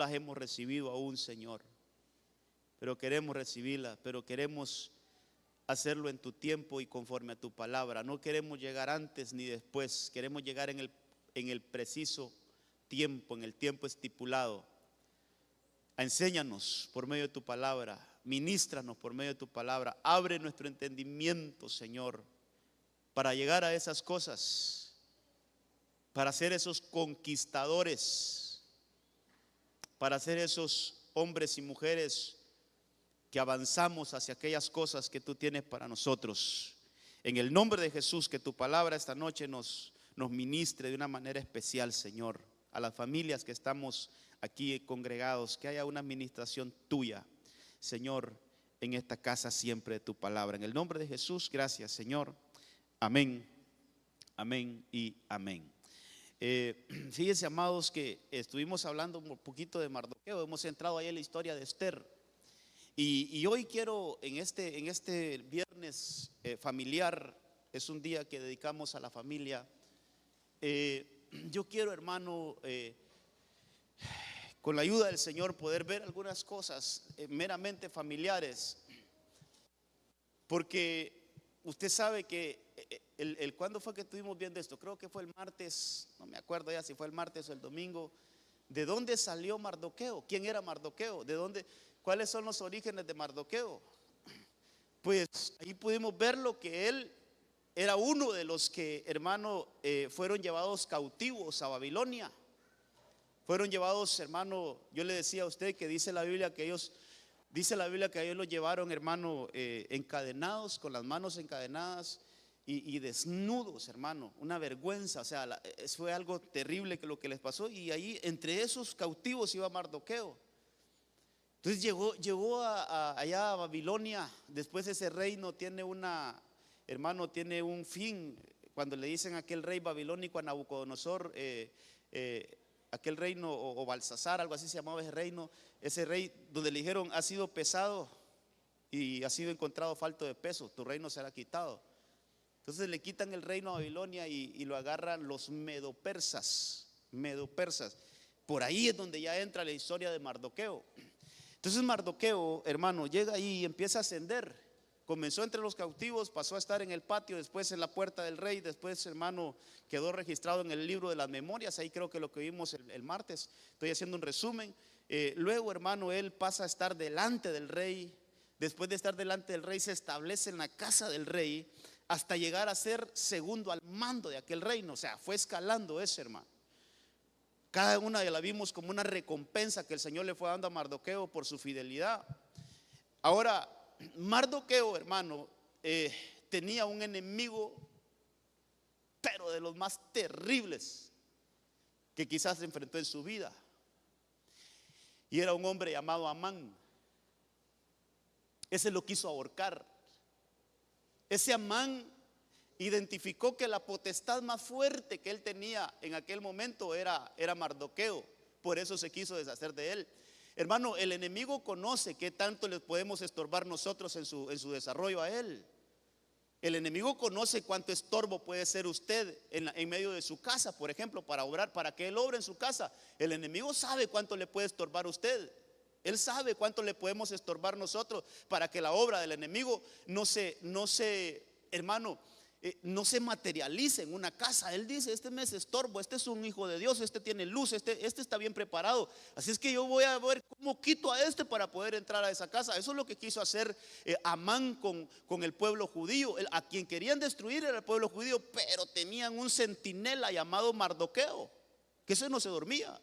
las hemos recibido aún, Señor, pero queremos recibirlas, pero queremos hacerlo en tu tiempo y conforme a tu palabra. No queremos llegar antes ni después, queremos llegar en el preciso tiempo, en el tiempo estipulado. Enséñanos por medio de tu palabra, ministranos por medio de tu palabra, abre nuestro entendimiento, Señor, para llegar a esas cosas, para ser esos conquistadores, para ser esos hombres y mujeres que avanzamos hacia aquellas cosas que tú tienes para nosotros. En el nombre de Jesús, que tu palabra esta noche nos ministre de una manera especial, Señor, a las familias que estamos aquí congregados, que haya una administración tuya, Señor, en esta casa siempre de tu palabra. En el nombre de Jesús, gracias, Señor. Amén, amén y amén. Fíjense, amados, que estuvimos hablando un poquito de Mardoqueo, hemos entrado ahí en la historia de Esther. Y hoy quiero, en este viernes familiar, es un día que dedicamos a la familia. Yo quiero, hermano, con la ayuda del Señor, poder ver algunas cosas meramente familiares, porque usted sabe que ¿cuándo fue que estuvimos viendo esto? Creo que fue el martes, no me acuerdo ya si fue el martes o el domingo. ¿De dónde salió Mardoqueo? ¿Quién era Mardoqueo? ¿De dónde? ¿Cuáles son los orígenes de Mardoqueo? Pues ahí pudimos ver lo que él era uno de los que, hermano, fueron llevados cautivos a Babilonia. Fueron llevados, hermano, yo le decía a usted que dice la Biblia que ellos los llevaron, hermano, encadenados, con las manos encadenadas y desnudos, hermano, una vergüenza. O sea, fue algo terrible que lo que les pasó. Y ahí entre esos cautivos iba Mardoqueo. Entonces llegó allá a Babilonia. Después ese reino tiene tiene un fin. Cuando le dicen a aquel rey babilónico, a Nabucodonosor, aquel reino, o Balsasar, algo así se llamaba ese rey donde le dijeron: ha sido pesado y ha sido encontrado falto de peso, tu reino será quitado. Entonces le quitan el reino a Babilonia y lo agarran los medopersas. Por ahí es donde ya entra la historia de Mardoqueo. Entonces Mardoqueo, hermano, llega ahí y empieza a ascender. Comenzó entre los cautivos, pasó a estar en el patio, después en la puerta del rey, después, hermano, quedó registrado en el libro de las memorias. Ahí creo que lo que vimos el martes, estoy haciendo un resumen. Luego, hermano, él pasa a estar delante del rey. Después de estar delante del rey, se establece en la casa del rey hasta llegar a ser segundo al mando de aquel reino. O sea, fue escalando ese, hermano. Cada una de las vimos como una recompensa que el Señor le fue dando a Mardoqueo por su fidelidad. Ahora, Mardoqueo, hermano, tenía un enemigo, pero de los más terribles que quizás se enfrentó en su vida. Y era un hombre llamado Amán. Ese lo quiso ahorcar. Ese Amán identificó que la potestad más fuerte que él tenía en aquel momento era Mardoqueo. Por eso se quiso deshacer de él. Hermano, el enemigo conoce qué tanto le podemos estorbar nosotros en su desarrollo a él. El enemigo conoce cuánto estorbo puede ser usted en medio de su casa, por ejemplo, para obrar, para que él obre en su casa. El enemigo sabe cuánto le puede estorbar a usted. Él sabe cuánto le podemos estorbar nosotros para que la obra del enemigo no se materialice en una casa. Él dice: este mes estorbo, este es un hijo de Dios, este tiene luz, este está bien preparado. Así es que yo voy a ver cómo quito a este para poder entrar a esa casa. Eso es lo que quiso hacer Amán con el pueblo judío. A quien querían destruir era el pueblo judío, pero tenían un centinela llamado Mardoqueo, que ese no se dormía.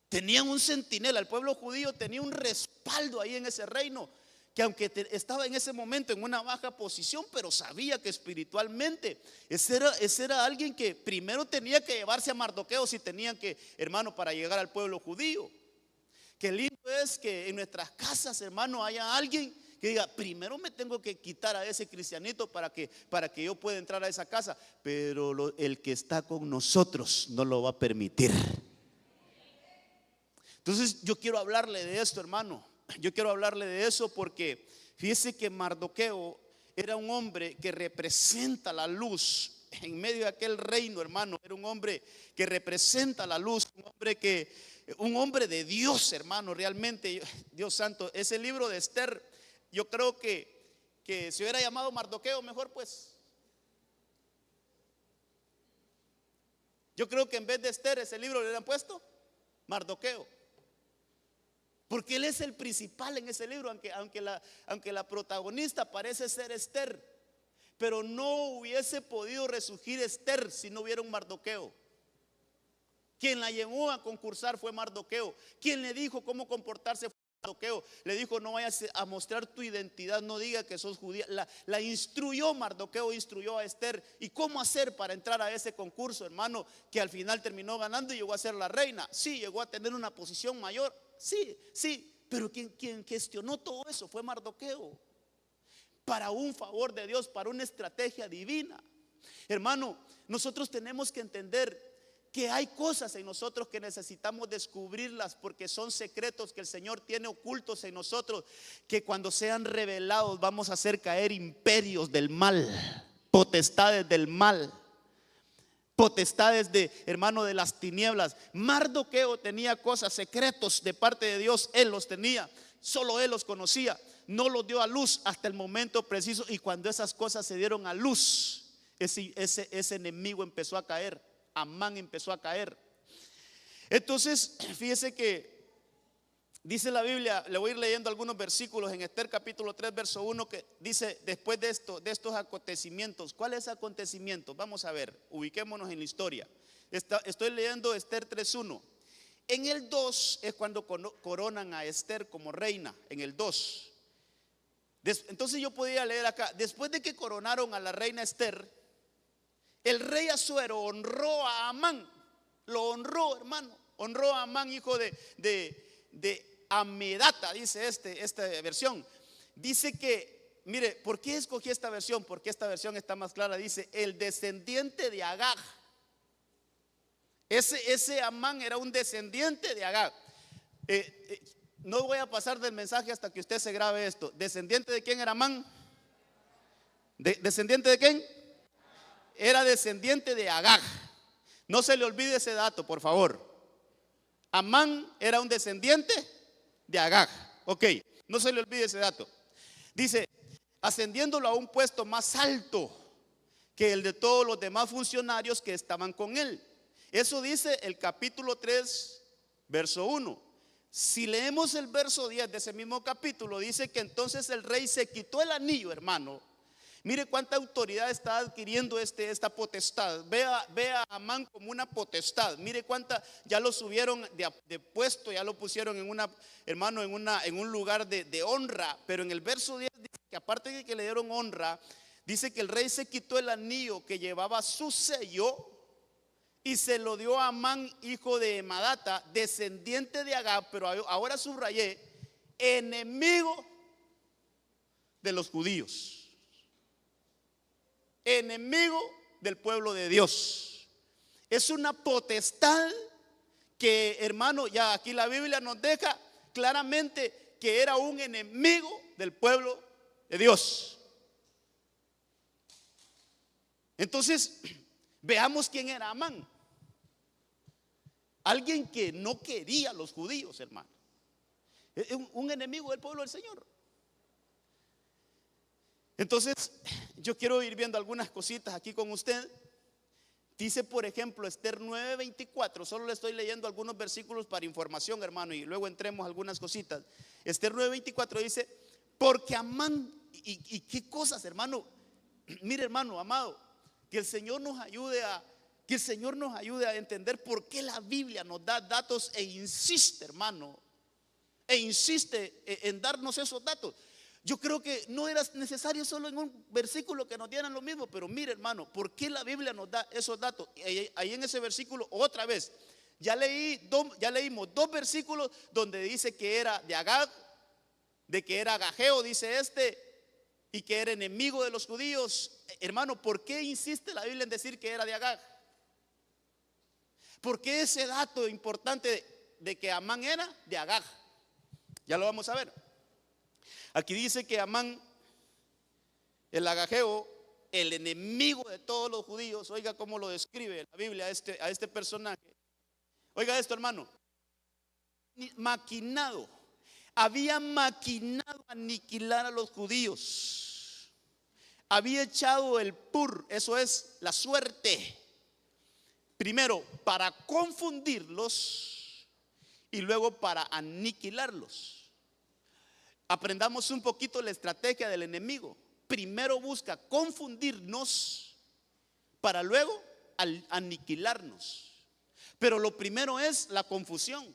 Tenían un centinela, el pueblo judío tenía un respaldo ahí en ese reino, que aunque estaba en ese momento en una baja posición, pero sabía que espiritualmente ese era alguien que primero tenía que llevarse a Mardoqueo si tenían que, hermano, para llegar al pueblo judío. Qué lindo es que en nuestras casas, hermano, haya alguien que diga: primero me tengo que quitar a ese cristianito para que yo pueda entrar a esa casa. Pero el que está con nosotros no lo va a permitir. Entonces yo quiero hablarle de esto, hermano. Yo quiero hablarle de eso porque fíjese que Mardoqueo era un hombre que representa la luz en medio de aquel reino, hermano. Era un hombre que representa la luz, un hombre que un hombre de Dios, hermano, realmente, Dios santo. Ese libro de Esther, yo creo que se hubiera llamado Mardoqueo mejor, pues. Yo creo que en vez de Esther, ese libro le hubieran puesto Mardoqueo. Porque él es el principal en ese libro, aunque la protagonista parece ser Esther. Pero no hubiese podido resurgir Esther si no hubiera un Mardoqueo. Quien la llevó a concursar fue Mardoqueo. Quien le dijo cómo comportarse fue Mardoqueo. Le dijo: no vayas a mostrar tu identidad, no diga que sos judía. La instruyó Mardoqueo, instruyó a Esther. ¿Y cómo hacer para entrar a ese concurso, hermano? Que al final terminó ganando y llegó a ser la reina. Sí, llegó a tener una posición mayor. Sí, pero quien gestionó todo eso fue Mardoqueo. Para un favor de Dios, para una estrategia divina. Hermano, nosotros tenemos que entender que hay cosas en nosotros que necesitamos descubrirlas, porque son secretos que el Señor tiene ocultos en nosotros, que cuando sean revelados vamos a hacer caer imperios del mal, potestades del mal, potestades de, hermano, de las tinieblas. Mardoqueo tenía cosas, secretos de parte de Dios. Él los tenía, solo él los conocía. No los dio a luz hasta el momento preciso, y cuando esas cosas se dieron a luz, ese enemigo empezó a caer. Amán empezó a caer. Entonces, fíjese que dice la Biblia, le voy a ir leyendo algunos versículos en Esther capítulo 3 verso 1, que dice: después de estos acontecimientos. ¿Cuáles acontecimientos? Vamos a ver, ubiquémonos en la historia. Estoy leyendo Esther 3:1. En el 2 es cuando coronan a Esther como reina, en el 2. Entonces yo podía leer acá: después de que coronaron a la reina Esther, el rey Asuero honró a Amán. Lo honró, hermano. Honró a Amán, hijo de Amedata, dice esta versión. Dice que, mire, ¿por qué escogí esta versión? Porque esta versión está más clara. Dice: el descendiente de Agag. Ese Amán era un descendiente de Agag. No voy a pasar del mensaje hasta que usted se grabe esto. ¿Descendiente de quién era Amán? ¿Descendiente de quién? Era descendiente de Agag. No se le olvide ese dato, por favor. Amán era un descendiente de Agag. Ok, no se le olvide ese dato. Dice: ascendiéndolo a un puesto más alto que el de todos los demás funcionarios que estaban con él. Eso dice el capítulo 3, verso 1. Si leemos el verso 10 de ese mismo capítulo, dice que entonces el rey se quitó el anillo, hermano. Mire cuánta autoridad está adquiriendo esta potestad. Ve a Amán como una potestad. Mire cuánta, ya lo subieron de puesto, ya lo pusieron en un lugar de honra. Pero en el verso 10 dice que aparte de que le dieron honra, dice que el rey se quitó el anillo que llevaba su sello y se lo dio a Amán, hijo de Amedata, descendiente de Agag. Pero ahora subrayé: enemigo de los judíos, enemigo del pueblo de Dios. Es una potestad que, hermano, ya aquí la Biblia nos deja claramente que era un enemigo del pueblo de Dios. Entonces, veamos quién era Amán. Alguien que no quería a los judíos, hermano. Un enemigo del pueblo del Señor. Entonces, yo quiero ir viendo algunas cositas aquí con usted. Dice, por ejemplo, Esther 9:24. Solo le estoy leyendo algunos versículos para información, hermano, y luego entremos a algunas cositas. Esther 9:24 dice: porque Amán, y qué cosas, hermano. Mire, hermano amado, que el Señor nos ayude a entender por qué la Biblia nos da datos e insiste, hermano, en darnos esos datos. Yo creo que no era necesario solo en un versículo que nos dieran lo mismo, pero mire, hermano, ¿por qué la Biblia nos da esos datos? Ahí en ese versículo, otra vez, ya leímos dos versículos donde dice que era de Agag, de que era agageo, dice y que era enemigo de los judíos. Hermano, ¿por qué insiste la Biblia en decir que era de Agag? ¿Por qué ese dato importante de que Amán era de Agag? Ya lo vamos a ver. Aquí dice que Amán, el agageo, el enemigo de todos los judíos. Oiga cómo lo describe la Biblia a este personaje. Oiga esto, hermano. maquinado, había maquinado aniquilar a los judíos. Había echado el pur, eso es la suerte, primero para confundirlos y luego para aniquilarlos. Aprendamos un poquito la estrategia del enemigo. Primero busca confundirnos para luego aniquilarnos. Pero lo primero es la confusión.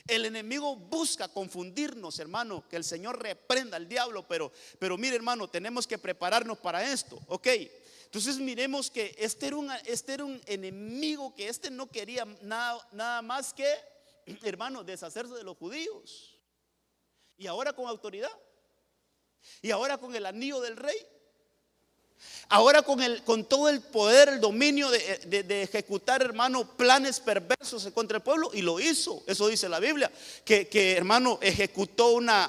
El enemigo busca confundirnos, hermano. Que el Señor reprenda al diablo. Pero mire, hermano, tenemos que prepararnos para esto. Ok, entonces miremos que este era un enemigo que no quería nada más que, hermano, deshacerse de los judíos. Y ahora con autoridad, y ahora con el anillo del rey, ahora con todo el poder, el dominio de ejecutar, hermano, planes perversos contra el pueblo. Y lo hizo, eso dice la Biblia, que hermano, ejecutó una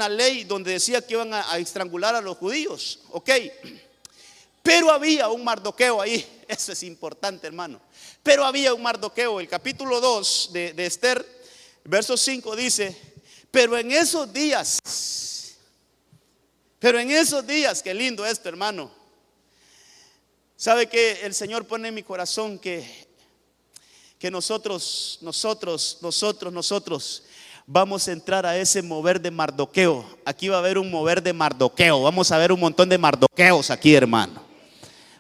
ley donde decía que iban a estrangular a los judíos. Ok, pero había un Mardoqueo ahí. Eso es importante, hermano. Pero había un Mardoqueo. El capítulo 2 de Esther, verso 5 dice: pero en esos días, qué lindo esto, hermano. Sabe que el Señor pone en mi corazón que nosotros vamos a entrar a ese mover de Mardoqueo. Aquí va a haber un mover de Mardoqueo. Vamos a ver un montón de Mardoqueos aquí, hermano.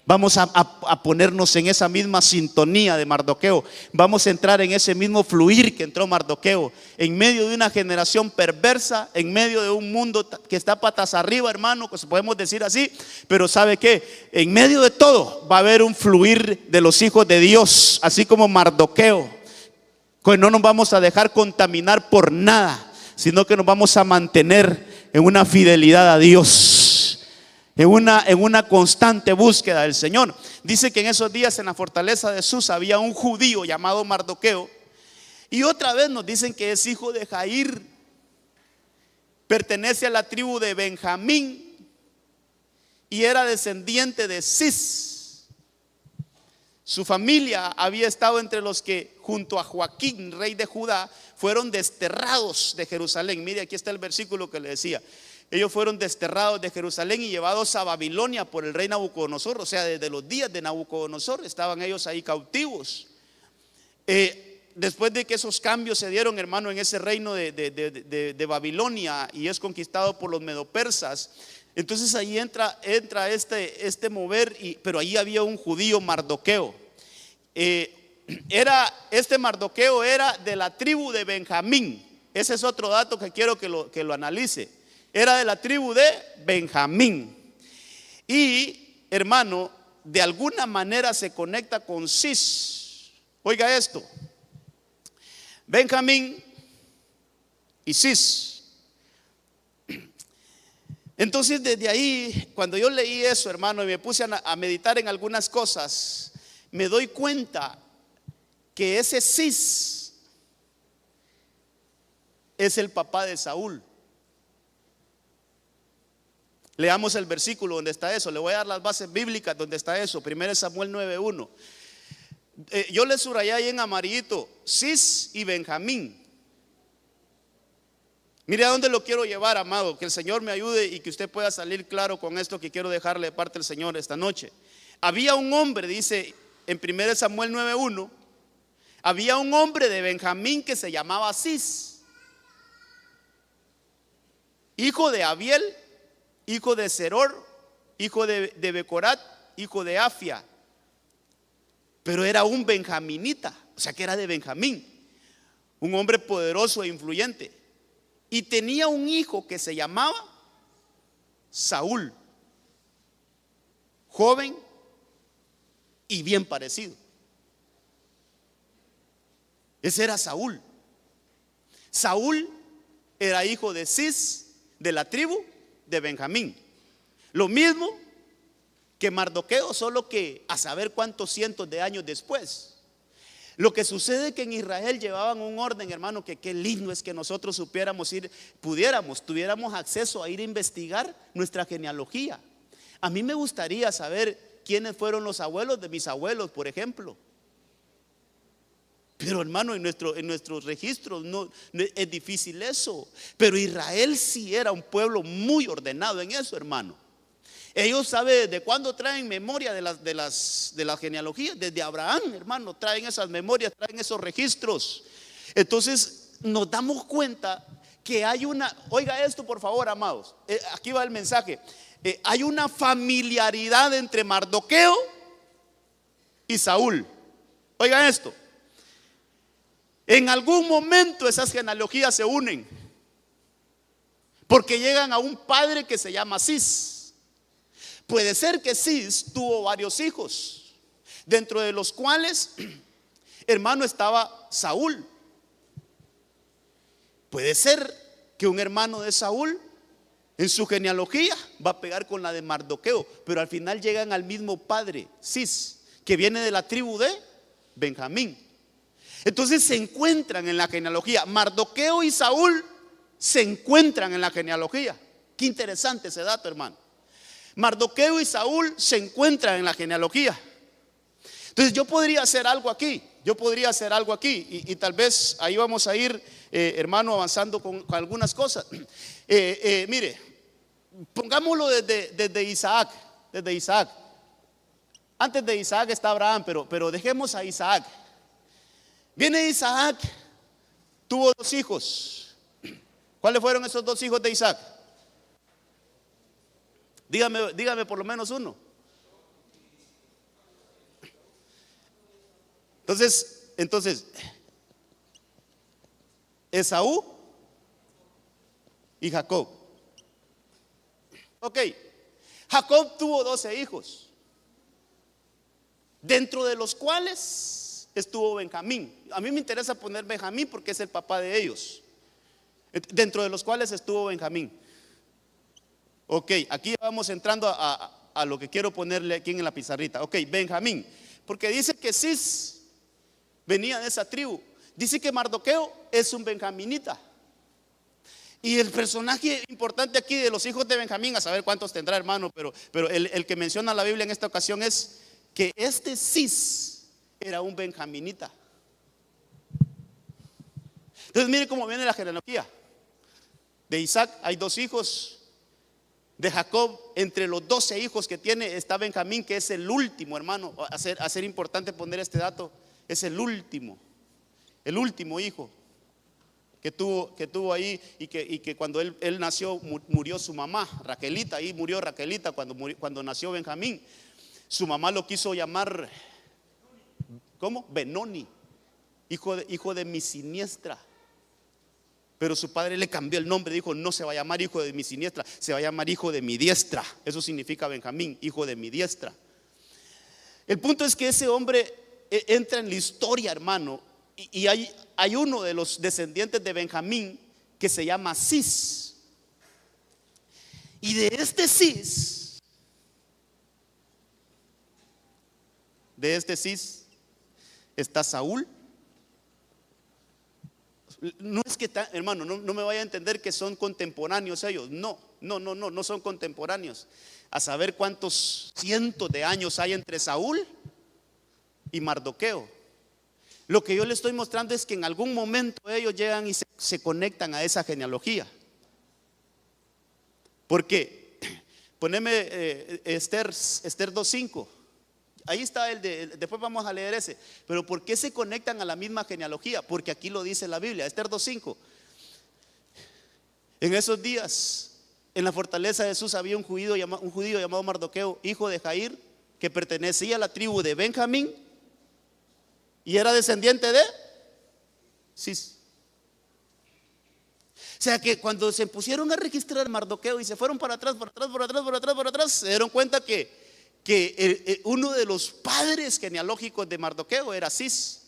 Vamos a ponernos en esa misma sintonía de Mardoqueo. Vamos a entrar en ese mismo fluir que entró Mardoqueo. En medio de una generación perversa, en medio de un mundo que está patas arriba, hermano, pues podemos decir así. Pero ¿sabe qué? En medio de todo va a haber un fluir de los hijos de Dios, así como Mardoqueo. Que no nos vamos a dejar contaminar por nada, sino que nos vamos a mantener en una fidelidad a Dios. En una constante búsqueda del Señor. Dice que en esos días en la fortaleza de Susa había un judío llamado Mardoqueo. Y otra vez nos dicen que es hijo de Jair. Pertenece a la tribu de Benjamín y era descendiente de Cis. Su familia había estado entre los que junto a Joaquín, rey de Judá, fueron desterrados de Jerusalén. Mire, aquí está el versículo que le decía. Ellos fueron desterrados de Jerusalén y llevados a Babilonia por el rey Nabucodonosor. O sea, desde los días de Nabucodonosor estaban ellos ahí cautivos. Después de que esos cambios se dieron, hermano, en ese reino de Babilonia, y es conquistado por los medopersas, entonces ahí entra este mover, pero ahí había un judío, Mardoqueo. Este Mardoqueo era de la tribu de Benjamín. Ese es otro dato que quiero que lo analice. Era de la tribu de Benjamín. Y, hermano, de alguna manera se conecta con Cis. Oiga esto: Benjamín y Cis. Entonces desde ahí, cuando yo leí eso, hermano, y me puse a meditar en algunas cosas, me doy cuenta que ese Cis es el papá de Saúl. Leamos el versículo donde está eso. Le voy a dar las bases bíblicas donde está eso. 1 Samuel 9:1. Yo le subrayé ahí en amarillito: Cis y Benjamín. Mire a dónde lo quiero llevar, amado. Que el Señor me ayude y que usted pueda salir claro con esto que quiero dejarle de parte del Señor esta noche. Había un hombre, dice en 1 Samuel 9:1, había un hombre de Benjamín que se llamaba Cis, hijo de Abiel, hijo de Seror, hijo de Becorat, hijo de Afia. Pero era un benjaminita, o sea que era de Benjamín, un hombre poderoso e influyente. Y tenía un hijo que se llamaba Saúl, joven y bien parecido. Ese era Saúl. Saúl era hijo de Cis, de la tribu de Benjamín. Lo mismo que Mardoqueo, solo que a saber cuántos cientos de años después. Lo que sucede es que en Israel llevaban un orden, hermano, que qué lindo es que nosotros tuviéramos acceso a ir a investigar nuestra genealogía. A mí me gustaría saber quiénes fueron los abuelos de mis abuelos, por ejemplo. Pero hermano, en nuestros registros no es difícil eso. Pero Israel sí era un pueblo muy ordenado en eso, hermano. Ellos saben desde cuándo traen memoria de las genealogías. Desde Abraham, hermano, traen esas memorias, traen esos registros. Entonces nos damos cuenta que hay una, oiga esto por favor, amados, aquí va el mensaje. Hay una familiaridad entre Mardoqueo y Saúl. Oiga esto. En algún momento esas genealogías se unen, porque llegan a un padre que se llama Cis. Puede ser que Cis tuvo varios hijos, dentro de los cuales, hermano, estaba Saúl. Puede ser que un hermano de Saúl en su genealogía va a pegar con la de Mardoqueo, pero al final llegan al mismo padre, Cis, que viene de la tribu de Benjamín. Entonces se encuentran en la genealogía. Mardoqueo y Saúl se encuentran en la genealogía. Qué interesante ese dato, hermano. Mardoqueo y Saúl se encuentran en la genealogía. Entonces yo podría hacer algo aquí. Y tal vez ahí vamos a ir, hermano, avanzando con algunas cosas. Mire, pongámoslo desde Isaac. Antes de Isaac está Abraham, pero dejemos a Isaac. Viene Isaac, tuvo 2 hijos. ¿Cuáles fueron esos 2 hijos de Isaac? Dígame por lo menos uno. Entonces, Esaú y Jacob. Ok, Jacob tuvo 12 hijos, dentro de los cuales estuvo Benjamín. A mí me interesa poner Benjamín porque es el papá de ellos. Dentro de los cuales estuvo Benjamín. Ok, aquí vamos entrando a lo que quiero ponerle aquí en la pizarrita. Ok, Benjamín, porque dice que Cis venía de esa tribu. Dice que Mardoqueo es un benjaminita. Y el personaje importante aquí de los hijos de Benjamín, a saber cuántos tendrá, hermano, pero el que menciona la Biblia en esta ocasión es que este Cis era un benjaminita. Entonces mire cómo viene la genealogía. De Isaac hay 2 hijos. De Jacob, entre los 12 hijos que tiene, está Benjamín, que es el último, hermano. A ser importante poner este dato. Es el último hijo que tuvo ahí. Y que cuando él nació, murió su mamá, Raquelita. Ahí murió Raquelita cuando nació Benjamín. Su mamá lo quiso llamar, ¿cómo? Benoni, hijo de mi siniestra. Pero su padre le cambió el nombre, dijo: no se va a llamar hijo de mi siniestra, se va a llamar hijo de mi diestra. Eso significa Benjamín, hijo de mi diestra. El punto es que ese hombre entra en la historia, hermano. Y hay uno de los descendientes de Benjamín que se llama Cis. Y de este Cis está Saúl. No es que, hermano, no me vaya a entender que son contemporáneos ellos. No son contemporáneos. A saber cuántos cientos de años hay entre Saúl y Mardoqueo. Lo que yo le estoy mostrando es que en algún momento ellos llegan y se conectan a esa genealogía. ¿Por qué? Poneme Esther 2:5. Ahí está después vamos a leer ese. Pero ¿por qué se conectan a la misma genealogía? Porque aquí lo dice la Biblia, Esther 2:5. En esos días, en la fortaleza de Jesús había un judío llamado Mardoqueo, hijo de Jair, que pertenecía a la tribu de Benjamín y era descendiente de Cis. O sea que cuando se pusieron a registrar Mardoqueo y se fueron para atrás, se dieron cuenta que uno de los padres genealógicos de Mardoqueo era Cis.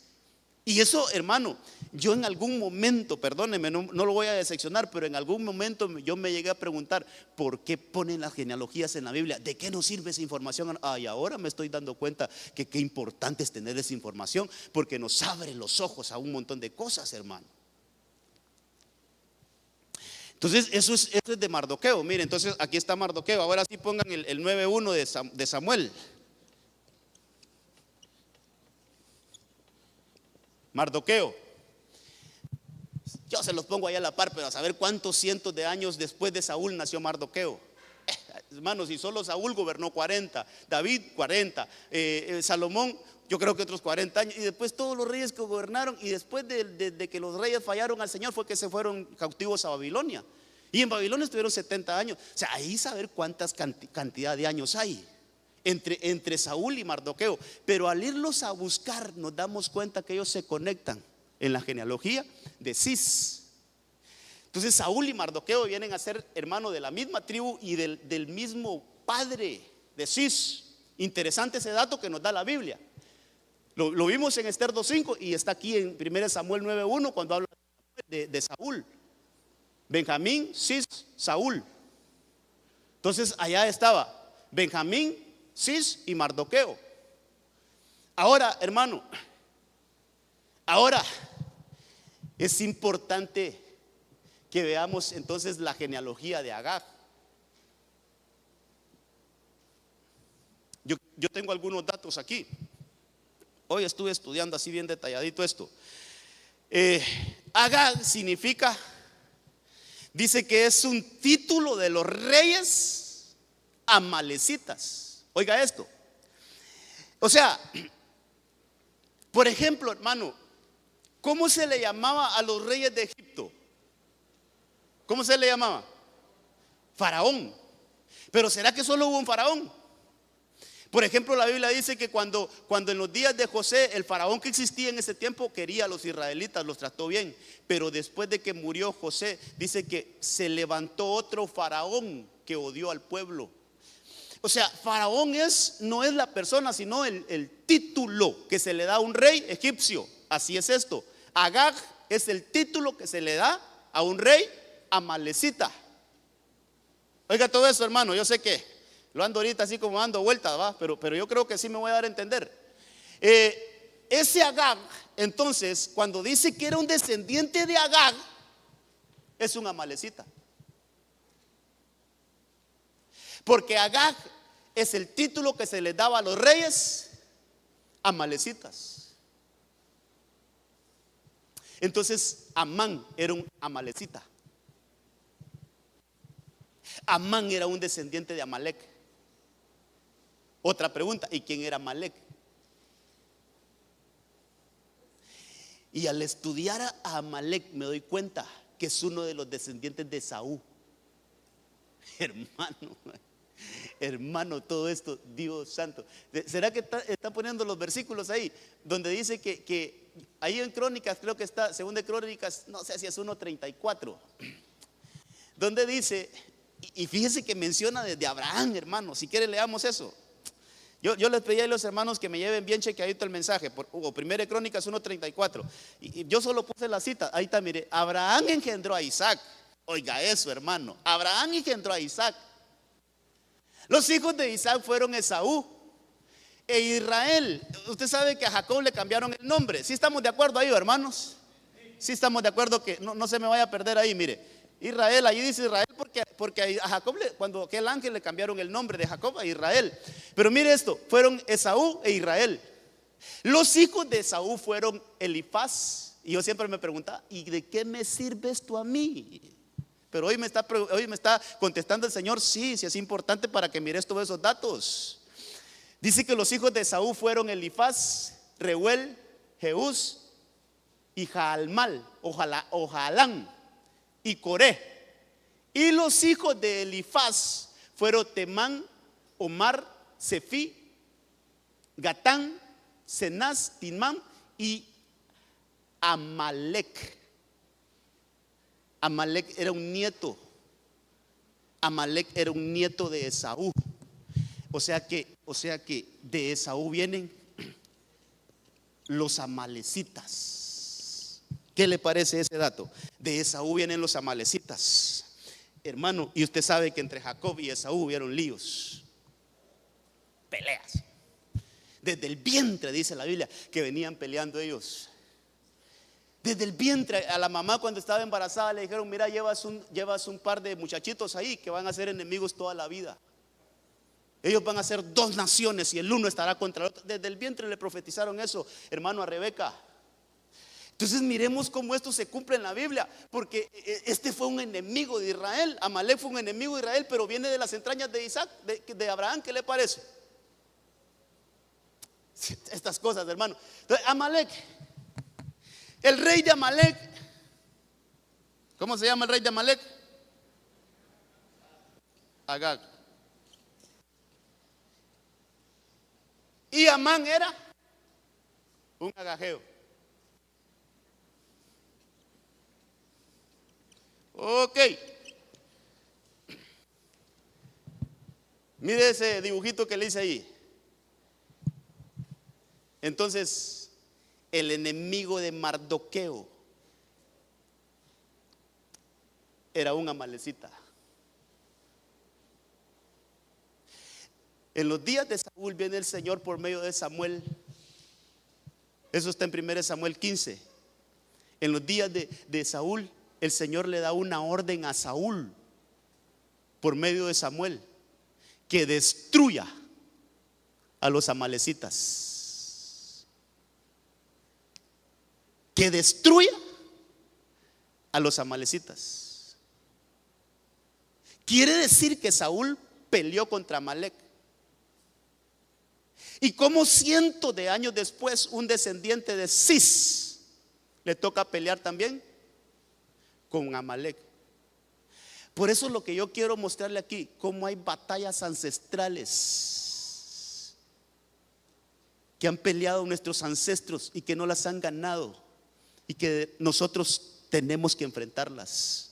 Y eso, hermano, yo en algún momento, perdónenme, no lo voy a decepcionar, pero en algún momento yo me llegué a preguntar: ¿por qué ponen las genealogías en la Biblia? ¿De qué nos sirve esa información? Y ahora me estoy dando cuenta que qué importante es tener esa información, porque nos abre los ojos a un montón de cosas, hermano. Entonces eso es de Mardoqueo. Mire, entonces aquí está Mardoqueo. Ahora sí pongan el 9:1 de Samuel. Mardoqueo. Yo se los pongo ahí a la par, pero a saber cuántos cientos de años después de Saúl nació Mardoqueo. Hermanos, y solo Saúl gobernó 40, David 40, Salomón yo creo que otros 40 años, y después todos los reyes que gobernaron, y después de que los reyes fallaron al Señor fue que se fueron cautivos a Babilonia, y en Babilonia estuvieron 70 años. O sea, ahí saber cuántas cantidad de años hay entre Saúl y Mardoqueo. Pero al irlos a buscar nos damos cuenta que ellos se conectan en la genealogía de Cis. Entonces Saúl y Mardoqueo vienen a ser hermanos de la misma tribu y del mismo padre de Cis. Interesante ese dato que nos da la Biblia. Lo vimos en Esther 2:5 y está aquí en 1 Samuel 9:1 cuando habla de Saúl. Benjamín, Cis, Saúl. Entonces allá estaba Benjamín, Cis y Mardoqueo. Ahora, hermano, ahora es importante que veamos entonces la genealogía de Agag. Yo tengo algunos datos aquí. Hoy estuve estudiando así bien detalladito esto. Agag significa, dice que es un título de los reyes amalecitas. Oiga esto. O sea, por ejemplo, hermano, ¿cómo se le llamaba a los reyes de Egipto? ¿Cómo se le llamaba? Faraón. Pero ¿será que solo hubo un faraón? Por ejemplo, la Biblia dice que cuando en los días de José, el faraón que existía en ese tiempo quería a los israelitas, los trató bien. Pero después de que murió José, dice que se levantó otro faraón que odió al pueblo. O sea, faraón no es la persona, sino el título que se le da a un rey egipcio. Así es esto. Agag es el título que se le da a un rey amalecita. Oiga todo eso, hermano. Yo sé que lo ando ahorita así como dando vueltas, ¿va? Pero yo creo que sí me voy a dar a entender. Ese Agag, entonces, cuando dice que era un descendiente de Agag, es un amalecita. Porque Agag es el título que se les daba a los reyes amalecitas. Entonces Amán era un amalecita. Amán era un descendiente de Amalek. Otra pregunta, ¿y quién era Amalek? Y al estudiar a Amalek me doy cuenta que es uno de los descendientes de Esaú. Hermano, todo esto, Dios santo. ¿Será que está poniendo los versículos ahí? Donde dice que ahí en Crónicas, creo que está, según de Crónicas, no sé si es 1:34, donde dice, y fíjese que menciona desde Abraham, hermano. Si quieren leamos eso. Yo les pedí a los hermanos que me lleven bien chequeadito el mensaje. Primera de Crónicas 1:34. Y yo solo puse la cita. Ahí está, mire. Abraham engendró a Isaac. Oiga eso, hermano. Abraham engendró a Isaac. Los hijos de Isaac fueron Esaú e Israel. Usted sabe que a Jacob le cambiaron el nombre. ¿Sí estamos de acuerdo ahí, hermanos? Sí estamos de acuerdo, que no se me vaya a perder ahí, mire. Israel, allí dice Israel porque a Jacob, cuando aquel ángel le cambiaron el nombre de Jacob a Israel. Pero mire esto, fueron Esaú e Israel. Los hijos de Esaú fueron Elifaz. Y yo siempre me preguntaba, ¿y de qué me sirves tú a mí? Pero hoy me está contestando el Señor, sí es importante para que mires todos esos datos. Dice que los hijos de Esaú fueron Elifaz, Reuel, Jeús y Jaalmal o Jaalán y Coré. Y los hijos de Elifaz fueron Temán, Omar, Sefí, Gatán, Cenaz, Timán y Amalek. Amalek era un nieto. Amalek era un nieto de Esaú. O sea que de Esaú vienen los amalecitas. ¿Qué le parece ese dato? De Esaú vienen los amalecitas. Hermano, y usted sabe que entre Jacob y Esaú hubieron líos, peleas. Desde el vientre, dice la Biblia, que venían peleando ellos. Desde el vientre, a la mamá cuando estaba embarazada le dijeron, mira, llevas un par de muchachitos ahí que van a ser enemigos toda la vida. Ellos van a ser dos naciones y el uno estará contra el otro. Desde el vientre le profetizaron eso, hermano, a Rebeca. Entonces miremos cómo esto se cumple en la Biblia, porque este fue un enemigo de Israel. Amalek fue un enemigo de Israel, pero viene de las entrañas de Isaac, de Abraham. ¿Qué le parece? Estas cosas, hermano. Entonces, Amalek, el rey de Amalek, ¿cómo se llama el rey de Amalek? Agag. Y Amán era un agageo. Ok. Mire ese dibujito que le hice ahí. Entonces, el enemigo de Mardoqueo era un amalecita. En los días de Saúl viene el Señor por medio de Samuel. Eso está en 1 Samuel 15. En los días de Saúl, el Señor le da una orden a Saúl por medio de Samuel, que destruya a los amalecitas. Que destruya a los amalecitas. Quiere decir que Saúl peleó contra Amalek. Y como cientos de años después, un descendiente de Cis le toca pelear también con Amalek. Por eso lo que yo quiero mostrarle aquí, cómo hay batallas ancestrales que han peleado nuestros ancestros y que no las han ganado, y que nosotros tenemos que enfrentarlas.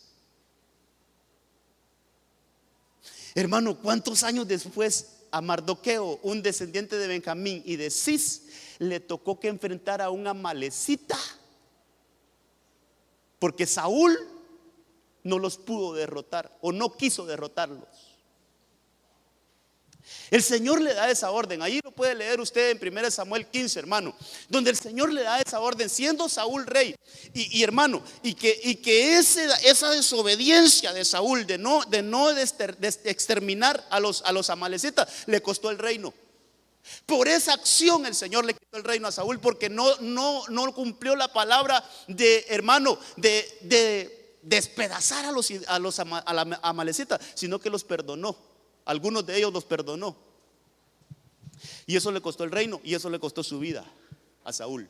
Hermano, ¿cuántos años después a Mardoqueo, un descendiente de Benjamín y de Cis, le tocó que enfrentar a un amalecita? Porque Saúl no los pudo derrotar, o no quiso derrotarlos. El Señor le da esa orden. Ahí lo puede leer usted en 1 Samuel 15, hermano, donde el Señor le da esa orden, siendo Saúl rey. Y hermano, y que esa desobediencia de Saúl de no exterminar a los amalecitas le costó el reino. Por esa acción el Señor le quitó el reino a Saúl, porque no cumplió la palabra de, hermano, de despedazar a los amalecitas, sino que los perdonó. Algunos de ellos los perdonó. Y eso le costó el reino, y eso le costó su vida a Saúl.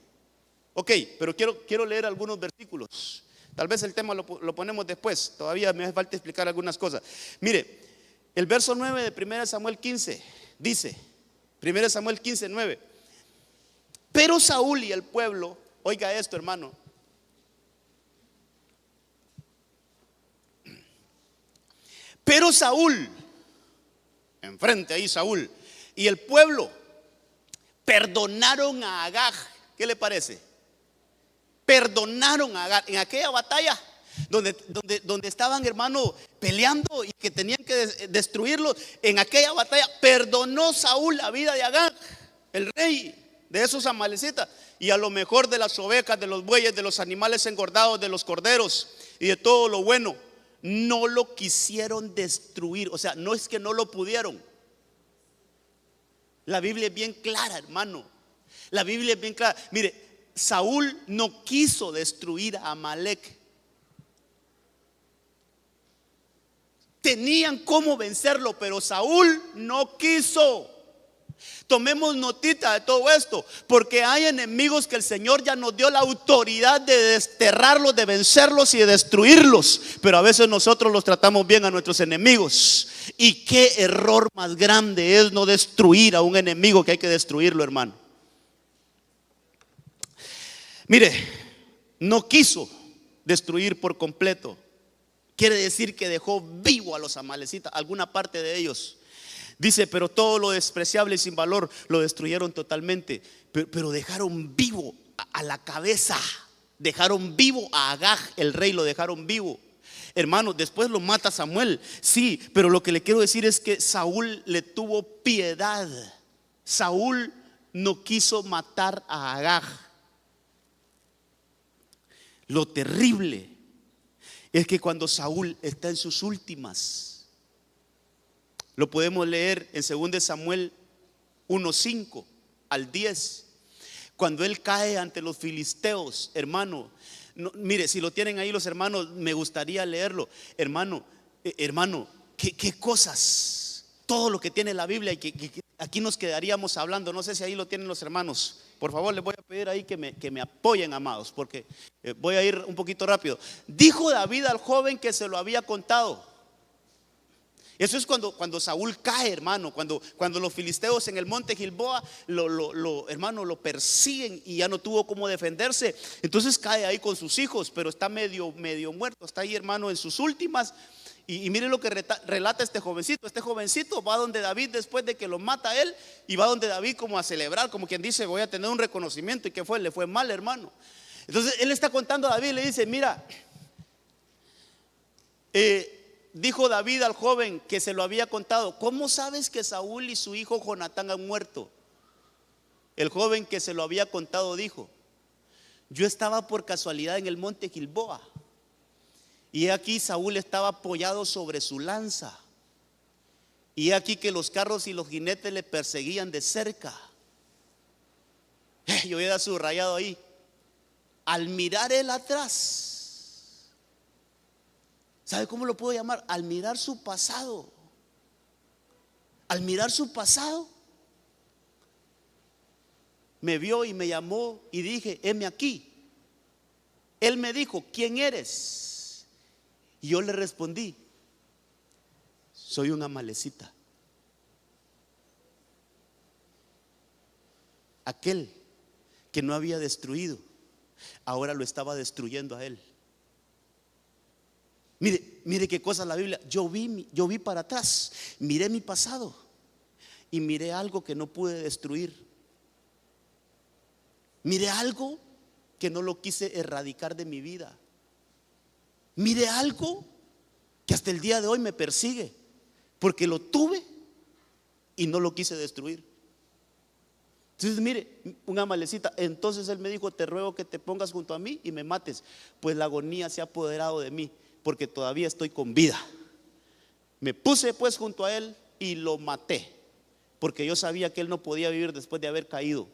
Ok, pero quiero leer algunos versículos. Tal vez el tema lo ponemos después. Todavía me hace falta explicar algunas cosas. Mire, el verso 9 de 1 Samuel 15 dice, 1 Samuel 15, 9: pero Saúl y el pueblo, oiga esto, hermano, pero Saúl, enfrente ahí Saúl, y el pueblo perdonaron a Agag. ¿Qué le parece? Perdonaron a Agag en aquella batalla donde estaban, hermano, peleando y que tenían que destruirlos. En aquella batalla perdonó Saúl la vida de Agag, el rey de esos amalecitas, y a lo mejor de las ovejas, de los bueyes, de los animales engordados, de los corderos y de todo lo bueno. No lo quisieron destruir. O sea, no es que no lo pudieron. La Biblia es bien clara, hermano. La Biblia es bien clara. Mire, Saúl no quiso destruir a Amalek. Tenían cómo vencerlo, pero Saúl no quiso. Tomemos notita de todo esto, porque hay enemigos que el Señor ya nos dio la autoridad de desterrarlos, de vencerlos y de destruirlos, pero a veces nosotros los tratamos bien a nuestros enemigos. Y qué error más grande es no destruir a un enemigo que hay que destruirlo, hermano. Mire, no quiso destruir por completo. Quiere decir que dejó vivo a los amalecitas, alguna parte de ellos. Dice, pero todo lo despreciable y sin valor lo destruyeron totalmente. Pero dejaron vivo a la cabeza. Dejaron vivo a Agag, el rey, lo dejaron vivo. Hermano, después lo mata Samuel. Sí, pero lo que le quiero decir es que Saúl le tuvo piedad. Saúl no quiso matar a Agag. Lo terrible es que cuando Saúl está en sus últimas, lo podemos leer en 2 Samuel 1:5 al 10. Cuando él cae ante los filisteos, hermano, mire, si lo tienen ahí los hermanos, me gustaría leerlo. Hermano, qué cosas, todo lo que tiene la Biblia y que aquí nos quedaríamos hablando. No sé si ahí lo tienen los hermanos. Por favor, les voy a pedir ahí que me apoyen, amados, porque voy a ir un poquito rápido. Dijo David al joven que se lo había contado. Eso es cuando Saúl cae, hermano, cuando los filisteos en el monte Gilboa lo persiguen y ya no tuvo cómo defenderse. Entonces cae ahí con sus hijos, pero está medio muerto, está ahí, hermano, en sus últimas. Y mire lo que relata este jovencito. Este jovencito va donde David después de que lo mata él, y va donde David como a celebrar, como quien dice, voy a tener un reconocimiento. ¿Y qué fue? Le fue mal, hermano. Entonces él está contando a David, le dice, mira, dijo David al joven que se lo había contado, ¿cómo sabes que Saúl y su hijo Jonatán han muerto? El joven que se lo había contado dijo, yo estaba por casualidad en el monte Gilboa, y aquí Saúl estaba apoyado sobre su lanza, y aquí que los carros y los jinetes le perseguían de cerca. Yo hubiera subrayado ahí, al mirar él atrás. ¿Sabe cómo lo puedo llamar? Al mirar su pasado. Al mirar su pasado, me vio y me llamó y dije, heme aquí. Él me dijo, ¿quién eres? Y yo le respondí, soy un amalecita. Aquel que no había destruido, ahora lo estaba destruyendo a él. Mire qué cosa la Biblia. Yo vi para atrás, miré mi pasado y miré algo que no pude destruir. Miré algo que no lo quise erradicar de mi vida. Miré algo que hasta el día de hoy me persigue, porque lo tuve y no lo quise destruir. Entonces mire, un amalecita. Entonces él me dijo, te ruego que te pongas junto a mí y me mates, pues la agonía se ha apoderado de mí, porque todavía estoy con vida. Me puse pues junto a él y lo maté, porque yo sabía que él no podía vivir después de haber caído.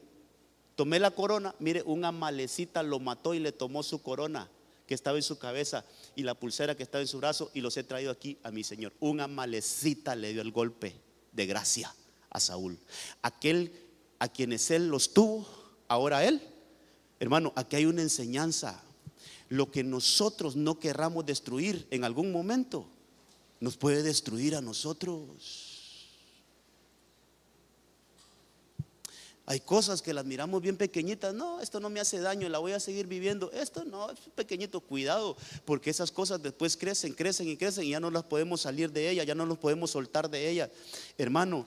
Tomé la corona, mire, un amalecita lo mató y le tomó su corona que estaba en su cabeza y la pulsera que estaba en su brazo, y los he traído aquí a mi Señor. Un amalecita le dio el golpe de gracia a Saúl. Aquel a quienes él los tuvo, ahora él. Hermano, aquí hay una enseñanza. Lo que nosotros no querramos destruir en algún momento nos puede destruir a nosotros. Hay cosas que las miramos bien pequeñitas. No, esto no me hace daño, la voy a seguir viviendo. Esto no, es pequeñito, cuidado, porque esas cosas después crecen y ya no las podemos salir de ella, ya no nos podemos soltar de ella. Hermano,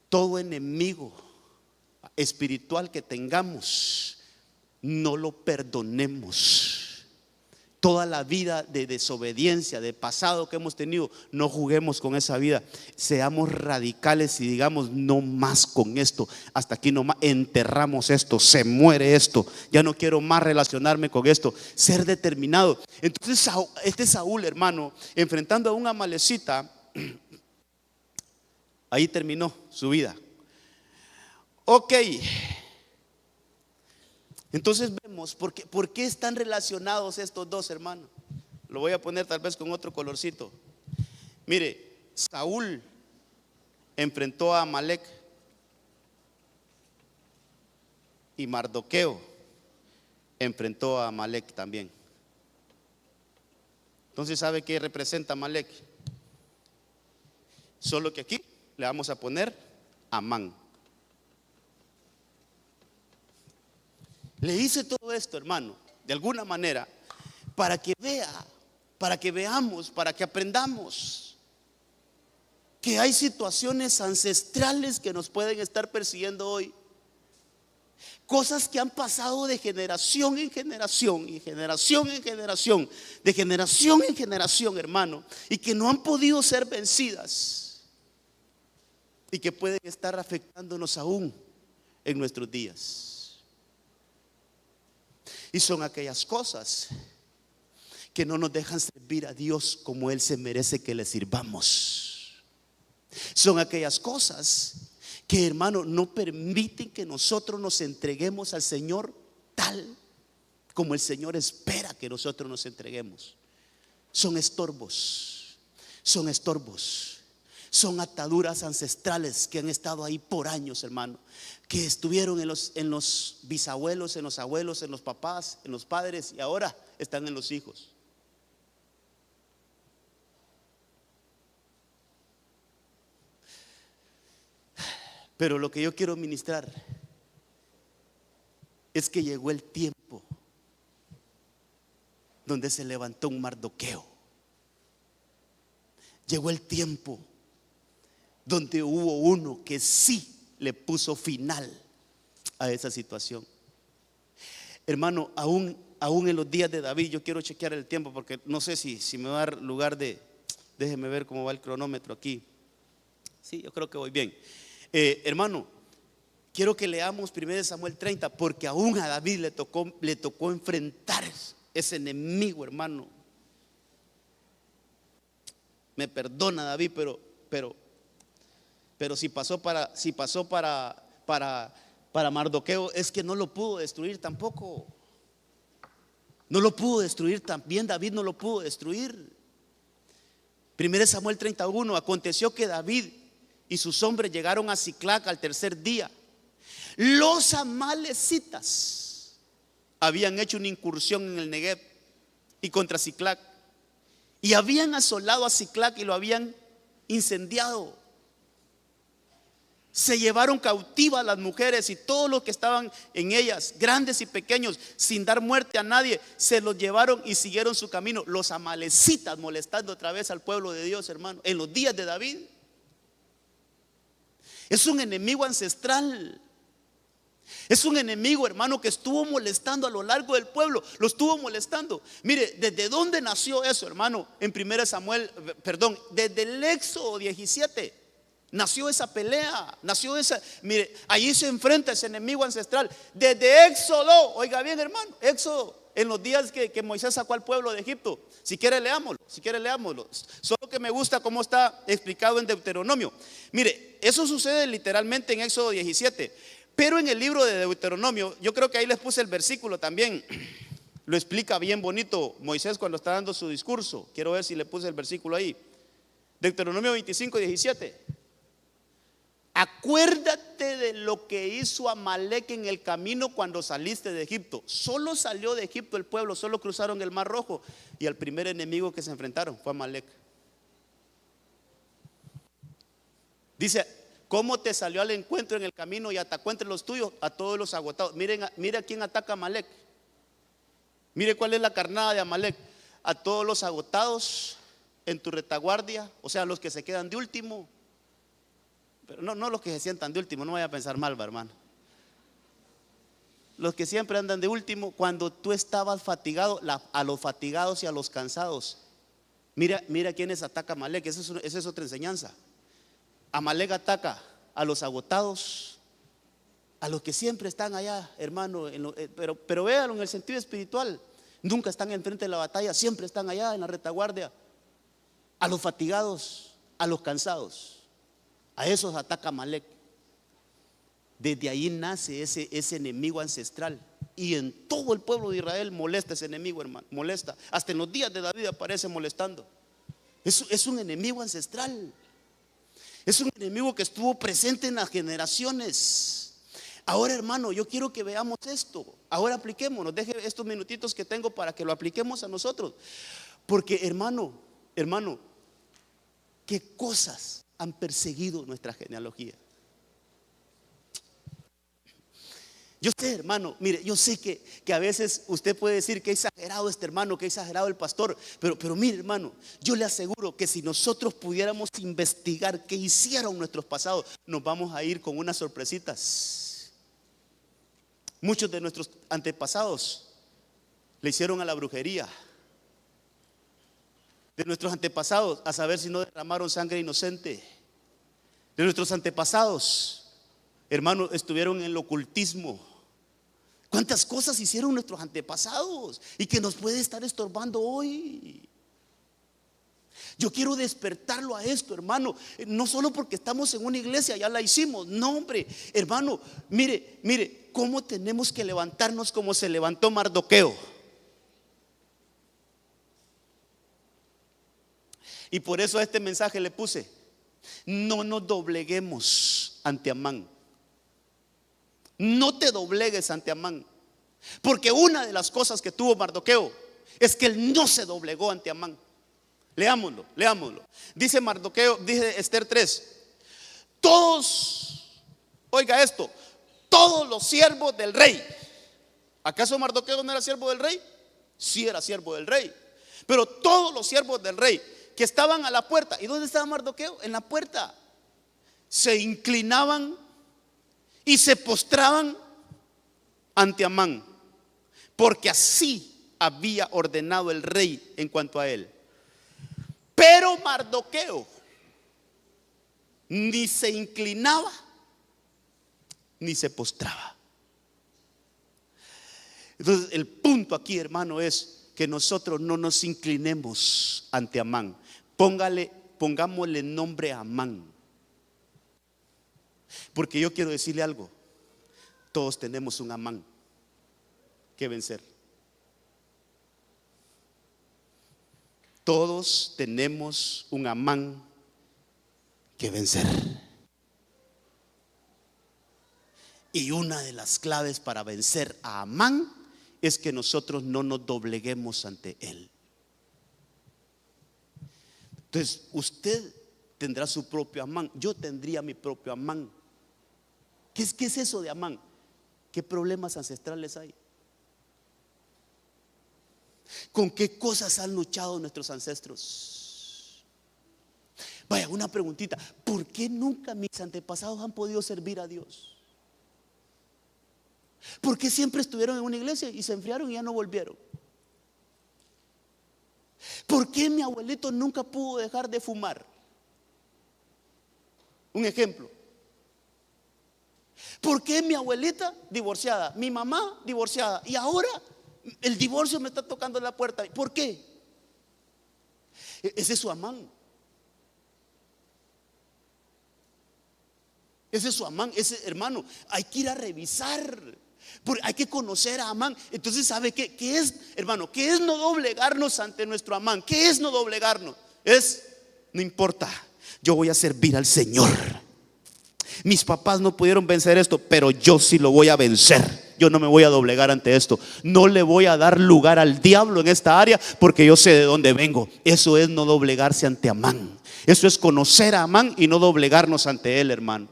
todo enemigo espiritual que tengamos, no lo perdonemos. Toda la vida de desobediencia, de pasado que hemos tenido, no juguemos con esa vida. Seamos radicales y digamos, no más con esto. Hasta aquí no más, enterramos esto, se muere esto. Ya no quiero más relacionarme con esto. Ser determinado. Entonces este Saúl, hermano, enfrentando a un amalecita, ahí terminó su vida. Ok. Entonces vemos por qué están relacionados estos dos, hermanos. Lo voy a poner tal vez con otro colorcito. Mire, Saúl enfrentó a Amalek y Mardoqueo enfrentó a Amalek también. Entonces, ¿sabe qué representa Amalek? Solo que aquí le vamos a poner Amán. Le hice todo esto, hermano, de alguna manera, para que veamos, para que aprendamos que hay situaciones ancestrales que nos pueden estar persiguiendo hoy. Cosas que han pasado de generación en generación, y generación en generación, de generación en generación, hermano, y que no han podido ser vencidas, y que pueden estar afectándonos aún en nuestros días. Y son aquellas cosas que no nos dejan servir a Dios como Él se merece que le sirvamos. Son aquellas cosas que, hermano, no permiten que nosotros nos entreguemos al Señor tal como el Señor espera que nosotros nos entreguemos. Son estorbos, son estorbos, son ataduras ancestrales que han estado ahí por años, hermano, que estuvieron en los bisabuelos, en los abuelos, en los papás, en los padres, y ahora están en los hijos. Pero lo que yo quiero ministrar es que llegó el tiempo donde se levantó un Mardoqueo. Llegó el tiempo donde hubo uno que sí le puso final a esa situación. Hermano, aún en los días de David, yo quiero chequear el tiempo porque no sé si me va a dar lugar déjeme ver cómo va el cronómetro aquí. Sí, yo creo que voy bien. Hermano, quiero que leamos 1 Samuel 30, porque aún a David le tocó enfrentar ese enemigo, hermano. Me perdona, David, pero si pasó para Mardoqueo, es que no lo pudo destruir tampoco. No lo pudo destruir también, David no lo pudo destruir. 1 Samuel 31, aconteció que David y sus hombres llegaron a Siclac al tercer día. Los amalecitas habían hecho una incursión en el Negev y contra Siclac, y habían asolado a Siclac y lo habían incendiado. Se llevaron cautivas las mujeres y todos los que estaban en ellas, grandes y pequeños, sin dar muerte a nadie. Se los llevaron y siguieron su camino. Los amalecitas molestando otra vez al pueblo de Dios, hermano, en los días de David. Es un enemigo ancestral. Es un enemigo, hermano, que estuvo molestando a lo largo del pueblo. Lo estuvo molestando. Mire, ¿desde dónde nació eso, hermano? En 1 Samuel, perdón, desde el Éxodo 17 nació esa pelea, nació esa. Mire, allí se enfrenta ese enemigo ancestral. Desde Éxodo, oiga bien, hermano, Éxodo, en los días que Moisés sacó al pueblo de Egipto. Si quiere leámoslo. Solo que me gusta cómo está explicado en Deuteronomio. Mire, eso sucede literalmente en Éxodo 17. Pero en el libro de Deuteronomio, yo creo que ahí les puse el versículo también. Lo explica bien bonito Moisés cuando está dando su discurso. Quiero ver si le puse el versículo ahí. Deuteronomio 25:17. Acuérdate de lo que hizo Amalec en el camino cuando saliste de Egipto. Solo salió de Egipto el pueblo, solo cruzaron el Mar Rojo, y el primer enemigo que se enfrentaron fue Amalec. Dice, ¿cómo te salió al encuentro en el camino y atacó entre los tuyos a todos los agotados? Mire a quién ataca Amalec. Mire cuál es la carnada de Amalec. A todos los agotados en tu retaguardia, o sea, los que se quedan de último. Pero no los que se sientan de último, no vaya a pensar mal, hermano. Los que siempre andan de último, cuando tú estabas fatigado, a los fatigados y a los cansados. Mira quiénes ataca Amalec. Esa es otra enseñanza. Amalec ataca a los agotados, a los que siempre están allá, hermano, pero véanlo en el sentido espiritual. Nunca están enfrente de la batalla, siempre están allá en la retaguardia. A los fatigados, a los cansados, a esos ataca Amalec. Desde ahí nace ese enemigo ancestral. Y en todo el pueblo de Israel molesta ese enemigo, hermano. Molesta. Hasta en los días de David aparece molestando. Es un enemigo ancestral. Es un enemigo que estuvo presente en las generaciones. Ahora, hermano, yo quiero que veamos esto. Ahora apliquémonos. Deje estos minutitos que tengo para que lo apliquemos a nosotros. Porque, hermano, ¿qué cosas han perseguido nuestra genealogía? Yo sé, hermano, mire, yo sé que a veces usted puede decir que exagerado este hermano, que exagerado el pastor, pero mire, hermano, yo le aseguro que si nosotros pudiéramos investigar qué hicieron nuestros pasados, nos vamos a ir con unas sorpresitas. Muchos de nuestros antepasados le hicieron a la brujería. De nuestros antepasados, a saber si no derramaron sangre inocente. De nuestros antepasados, hermano, estuvieron en el ocultismo. ¿Cuántas cosas hicieron nuestros antepasados y que nos puede estar estorbando hoy? Yo quiero despertarlo a esto, hermano. No solo porque estamos en una iglesia, ya la hicimos. No, hombre, hermano, mire cómo tenemos que levantarnos como se levantó Mardoqueo. Y por eso a este mensaje le puse: no nos dobleguemos ante Amán. No te doblegues ante Amán. Porque una de las cosas que tuvo Mardoqueo es que él no se doblegó ante Amán. Leámoslo. Dice Mardoqueo, dice Esther 3: todos, oiga esto, todos los siervos del rey. ¿Acaso Mardoqueo no era siervo del rey? Sí, era siervo del rey. Pero todos los siervos del rey que estaban a la puerta. ¿Y dónde estaba Mardoqueo? En la puerta. Se inclinaban y se postraban ante Amán, porque así había ordenado el rey en cuanto a él. Pero Mardoqueo ni se inclinaba ni se postraba. Entonces el punto aquí, hermano, es que nosotros no nos inclinemos ante Amán. Pongámosle nombre a Amán. Porque yo quiero decirle algo: todos tenemos un Amán que vencer. Todos tenemos un Amán que vencer. Y una de las claves para vencer a Amán es que nosotros no nos dobleguemos ante él. Entonces usted tendrá su propio Amán, yo tendría mi propio Amán. ¿Qué es eso de Amán? ¿Qué problemas ancestrales hay? ¿Con qué cosas han luchado nuestros ancestros? Vaya, una preguntita: ¿por qué nunca mis antepasados han podido servir a Dios? ¿Por qué siempre estuvieron en una iglesia y se enfriaron y ya no volvieron? ¿Por qué mi abuelito nunca pudo dejar de fumar? Un ejemplo. ¿Por qué mi abuelita divorciada, mi mamá divorciada, y ahora el divorcio me está tocando la puerta? ¿Por qué? Ese es su Amán. Ese es su Amán. Ese, hermano, hay que ir a revisar, porque hay que conocer a Amán. Entonces, ¿sabe qué es, hermano? ¿Qué es no doblegarnos ante nuestro Amán? ¿Qué es no doblegarnos? No importa, yo voy a servir al Señor. Mis papás no pudieron vencer esto, pero yo sí lo voy a vencer. Yo no me voy a doblegar ante esto. No le voy a dar lugar al diablo en esta área, porque yo sé de dónde vengo. Eso es no doblegarse ante Amán. Eso es conocer a Amán y no doblegarnos ante él, hermano.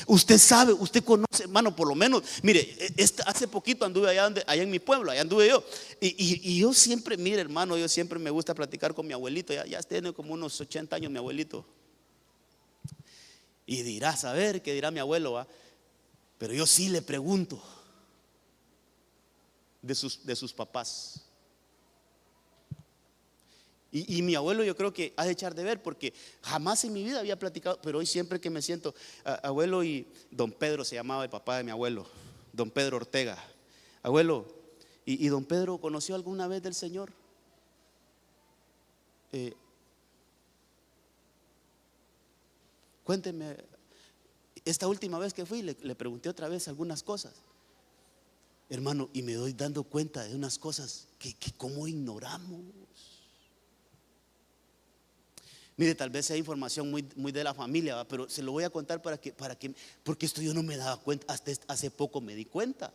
Usted sabe, usted conoce, hermano, por lo menos. Mire, hace poquito anduve allá en mi pueblo, allá anduve yo. Y yo siempre, mire, hermano, yo siempre me gusta platicar con mi abuelito. Ya tiene como unos 80 años mi abuelito. Y dirá, saber qué dirá mi abuelo, ¿va? Pero yo sí le pregunto de sus papás. Y mi abuelo, yo creo que ha de echar de ver, porque jamás en mi vida había platicado. Pero hoy siempre que me siento, abuelo, y don Pedro se llamaba el papá de mi abuelo, don Pedro Ortega. Abuelo, ¿y don Pedro conoció alguna vez del Señor? Cuénteme. Esta última vez que fui, le pregunté otra vez algunas cosas, hermano, y me doy dando cuenta de unas cosas que cómo ignoramos. Mire, tal vez sea información muy de la familia, ¿va? Pero se lo voy a contar porque esto yo no me daba cuenta. Hasta hace poco me di cuenta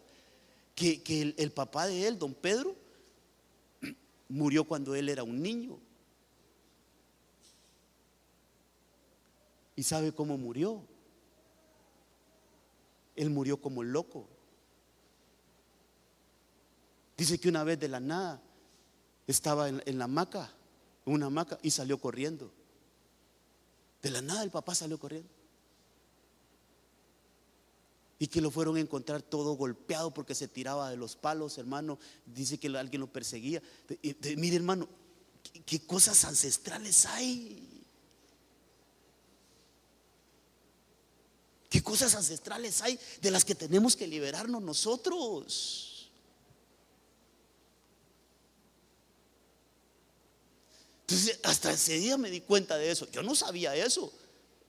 que el papá de él, don Pedro, murió cuando él era un niño. ¿Y sabe cómo murió? Él murió como loco. Dice que una vez de la nada estaba en la hamaca, en una hamaca, y salió corriendo. De la nada el papá salió corriendo. Y que lo fueron a encontrar todo golpeado porque se tiraba de los palos, hermano. Dice que alguien lo perseguía. Mire, hermano, ¿qué cosas ancestrales hay? ¿Qué cosas ancestrales hay de las que tenemos que liberarnos nosotros? Entonces, hasta ese día me di cuenta de eso. Yo no sabía eso.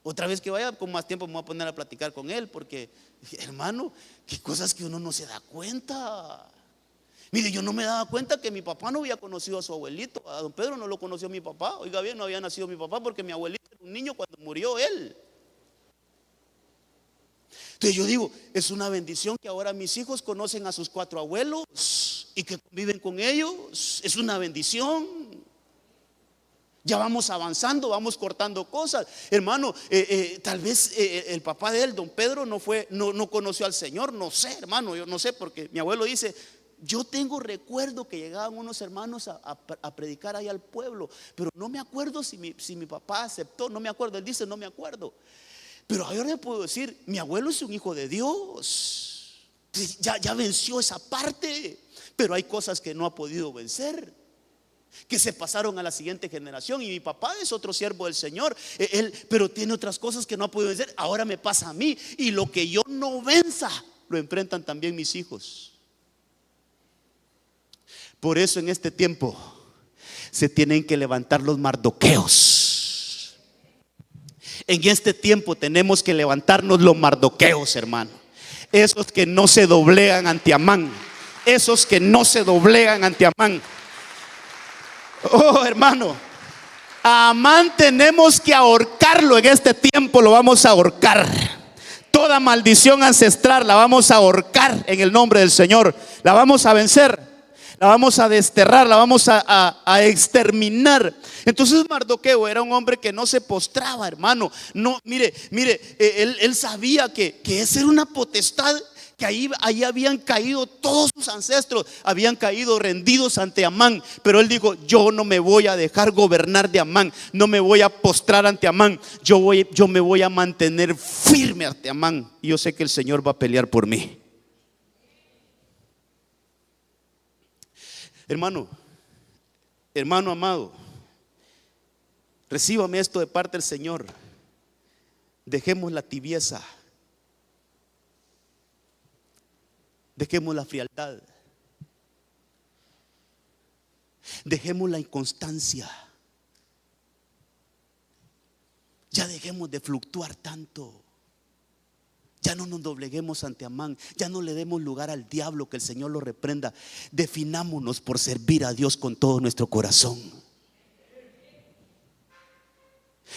Otra vez que vaya con más tiempo me voy a poner a platicar con él, porque, hermano, qué cosas que uno no se da cuenta. Mire, yo no me daba cuenta que mi papá no había conocido a su abuelito. A don Pedro no lo conoció mi papá. Oiga bien, no había nacido mi papá porque mi abuelito era un niño cuando murió él. Entonces yo digo, es una bendición que ahora mis hijos conocen a sus 4 abuelos y que conviven con ellos. Es una bendición. Ya vamos avanzando, vamos cortando cosas. Hermano, tal vez el papá de él, don Pedro, no conoció al Señor. No sé, hermano, yo no sé, porque mi abuelo dice: yo tengo recuerdo que llegaban unos hermanos a predicar ahí al pueblo, pero no me acuerdo si mi papá aceptó. No me acuerdo, él dice: no me acuerdo. Pero ahora le puedo decir, mi abuelo es un hijo de Dios. Ya venció esa parte. Pero hay cosas que no ha podido vencer, que se pasaron a la siguiente generación. Y mi papá es otro siervo del Señor, pero tiene otras cosas que no ha podido vencer. Ahora me pasa a mí. Y lo que yo no venza, lo enfrentan también mis hijos. Por eso en este tiempo se tienen que levantar los mardoqueos. En este tiempo tenemos que levantarnos los mardoqueos, hermano. Esos que no se doblegan ante Amán. Esos que no se doblegan ante Amán. Oh, hermano, a Amán tenemos que ahorcarlo. En este tiempo lo vamos a ahorcar. Toda maldición ancestral la vamos a ahorcar en el nombre del Señor. La vamos a vencer, la vamos a desterrar, la vamos a exterminar. Entonces Mardoqueo era un hombre que no se postraba, hermano. No, mire, él sabía que esa era una potestad, que ahí habían caído todos sus ancestros, habían caído rendidos ante Amán. Pero él dijo: yo no me voy a dejar gobernar de Amán, no me voy a postrar ante Amán. Yo me voy a mantener firme ante Amán. Y yo sé que el Señor va a pelear por mí. Hermano amado, recíbame esto de parte del Señor. Dejemos la tibieza, dejemos la frialdad, dejemos la inconstancia. Ya dejemos de fluctuar tanto. Ya no nos dobleguemos ante Amán. Ya no le demos lugar al diablo, que el Señor lo reprenda. Definámonos por servir a Dios con todo nuestro corazón.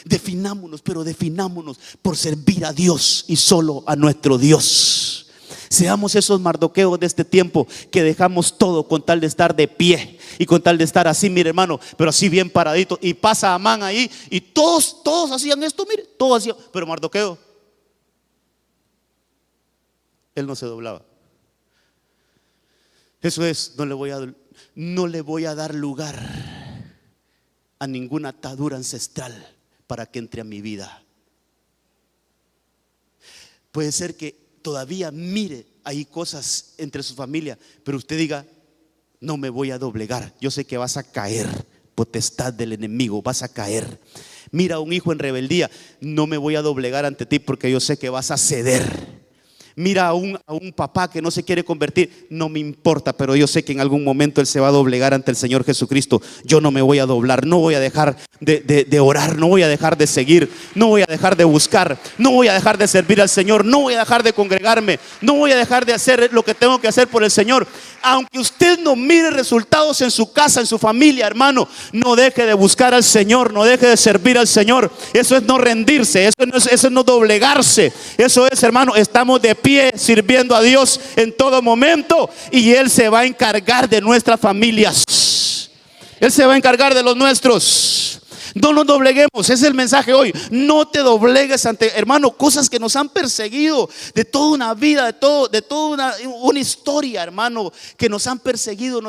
Definámonos, pero definámonos por servir a Dios y solo a nuestro Dios. Seamos esos mardoqueos de este tiempo, que dejamos todo con tal de estar de pie y con tal de estar así, mire, hermano, pero así bien paradito. Y pasa Amán ahí y todos hacían esto, mire, todos hacían. Pero Mardoqueo, él no se doblaba. Eso es, no le voy a dar lugar a ninguna atadura ancestral para que entre a mi vida. Puede ser que todavía mire hay cosas entre su familia, pero usted diga: no me voy a doblegar. Yo sé que vas a caer, potestad del enemigo, vas a caer. Mira a un hijo en rebeldía: no me voy a doblegar ante ti porque yo sé que vas a ceder. Mira a un papá que no se quiere convertir: no me importa, pero yo sé que en algún momento él se va a doblegar ante el Señor Jesucristo. Yo no me voy a doblar, no voy a dejar de orar, no voy a dejar de seguir, no voy a dejar de buscar, no voy a dejar de servir al Señor, no voy a dejar de congregarme, no voy a dejar de hacer lo que tengo que hacer por el Señor. Aunque usted no mire resultados en su casa, en su familia, hermano, no deje de buscar al Señor, no deje de servir al Señor. Eso es no rendirse, eso es no doblegarse. Eso es, hermano, estamos de pie sirviendo a Dios en todo momento, y Él se va a encargar de nuestras familias. Él se va a encargar de los nuestros. No nos dobleguemos, ese es el mensaje hoy. No te doblegues ante, hermano, cosas que nos han perseguido de toda una vida, de toda una historia, hermano, que nos han perseguido.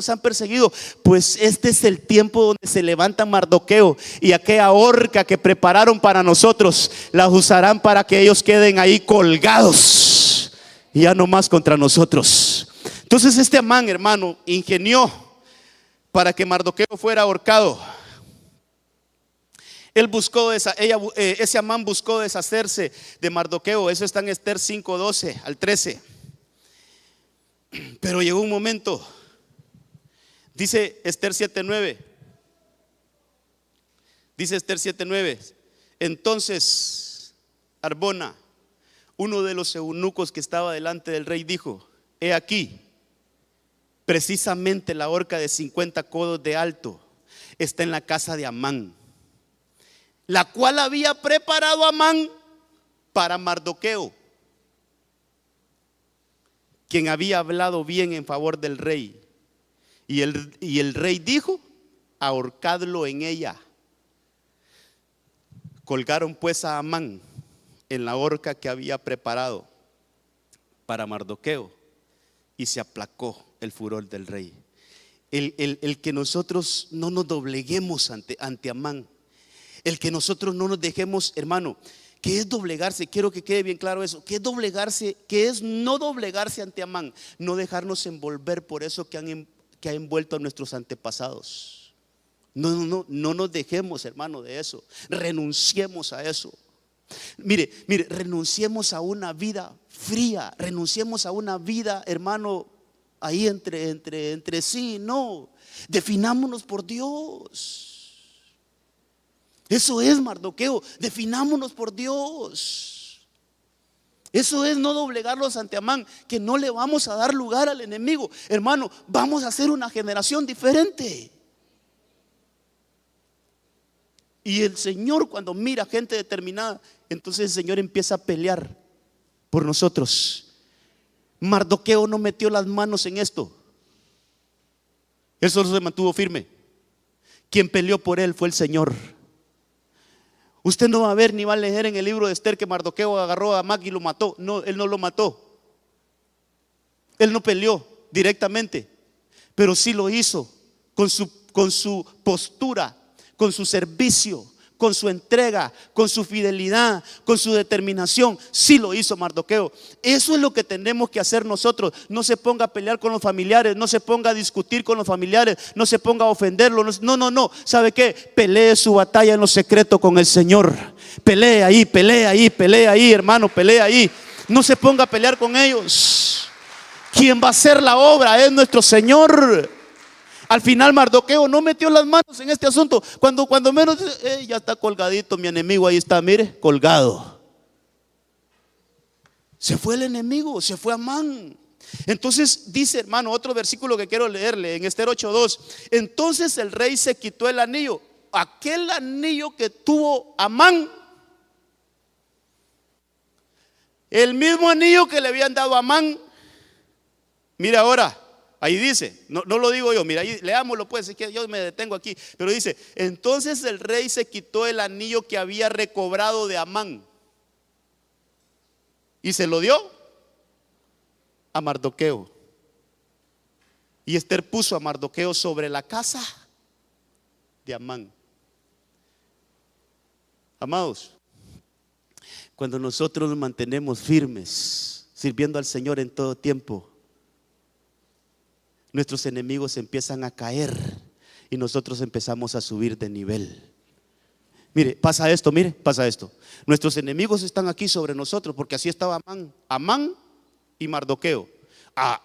Pues este es el tiempo donde se levanta Mardoqueo, y aquella horca que prepararon para nosotros la usarán para que ellos queden ahí colgados y ya no más contra nosotros. Entonces este Amán, hermano, ingenió para que Mardoqueo fuera ahorcado. Ese Amán buscó deshacerse de Mardoqueo. Eso está en Esther 5:12 al 13. Pero llegó un momento, dice Esther 7:9, Dice Esther 7:9. Entonces Arbona, uno de los eunucos que estaba delante del rey, dijo: he aquí, precisamente la horca de 50 codos de alto está en la casa de Amán, la cual había preparado Amán para Mardoqueo, quien había hablado bien en favor del rey. Y el rey dijo: ahorcadlo en ella. Colgaron pues a Amán en la horca que había preparado para Mardoqueo, y se aplacó el furor del rey. El que nosotros no nos dobleguemos ante Amán, el que nosotros no nos dejemos, hermano, ¿qué es doblegarse? Quiero que quede bien claro eso. ¿Qué es doblegarse? ¿Qué es no doblegarse ante Amán? No dejarnos envolver por eso que ha envuelto a nuestros antepasados. No nos dejemos, hermano, de eso. Renunciemos a eso. Mire, renunciemos a una vida fría. Renunciemos a una vida, hermano, ahí entre sí. No, definámonos por Dios. Eso es Mardoqueo, definámonos por Dios. Eso es no doblegarlos ante Amán, que no le vamos a dar lugar al enemigo. Hermano, vamos a ser una generación diferente. Y el Señor, cuando mira gente determinada, entonces el Señor empieza a pelear por nosotros. Mardoqueo no metió las manos en esto. Él solo se mantuvo firme. Quien peleó por él fue el Señor. Usted no va a ver ni va a leer en el libro de Esther que Mardoqueo agarró a Amán y lo mató. No, él no lo mató. Él no peleó directamente, pero sí lo hizo con su postura, con su servicio, con su entrega, con su fidelidad, con su determinación. Sí lo hizo Mardoqueo. Eso es lo que tenemos que hacer nosotros. No se ponga a pelear con los familiares, no se ponga a discutir con los familiares, no se ponga a ofenderlos. No. ¿Sabe qué? Pelee su batalla en lo secreto con el Señor. Pelee ahí, hermano, pelee ahí. No se ponga a pelear con ellos. Quien va a hacer la obra es nuestro Señor. Al final Mardoqueo no metió las manos en este asunto. Cuando menos ya está colgadito mi enemigo, ahí está, mire, colgado. Se fue el enemigo, se fue Amán. Entonces dice, hermano, otro versículo que quiero leerle en Esther 8:2. Entonces el rey se quitó el anillo, aquel anillo que tuvo Amán, el mismo anillo que le habían dado a Amán. Mira ahora. Ahí dice, no lo digo yo, mira, ahí, leámoslo pues, es que yo me detengo aquí. Pero dice, entonces el rey se quitó el anillo que había recobrado de Amán y se lo dio a Mardoqueo. Y Esther puso a Mardoqueo sobre la casa de Amán. Amados, cuando nosotros nos mantenemos firmes, sirviendo al Señor en todo tiempo, nuestros enemigos empiezan a caer y nosotros empezamos a subir de nivel. Mire, pasa esto. Nuestros enemigos están aquí sobre nosotros porque así estaba Amán y Mardoqueo.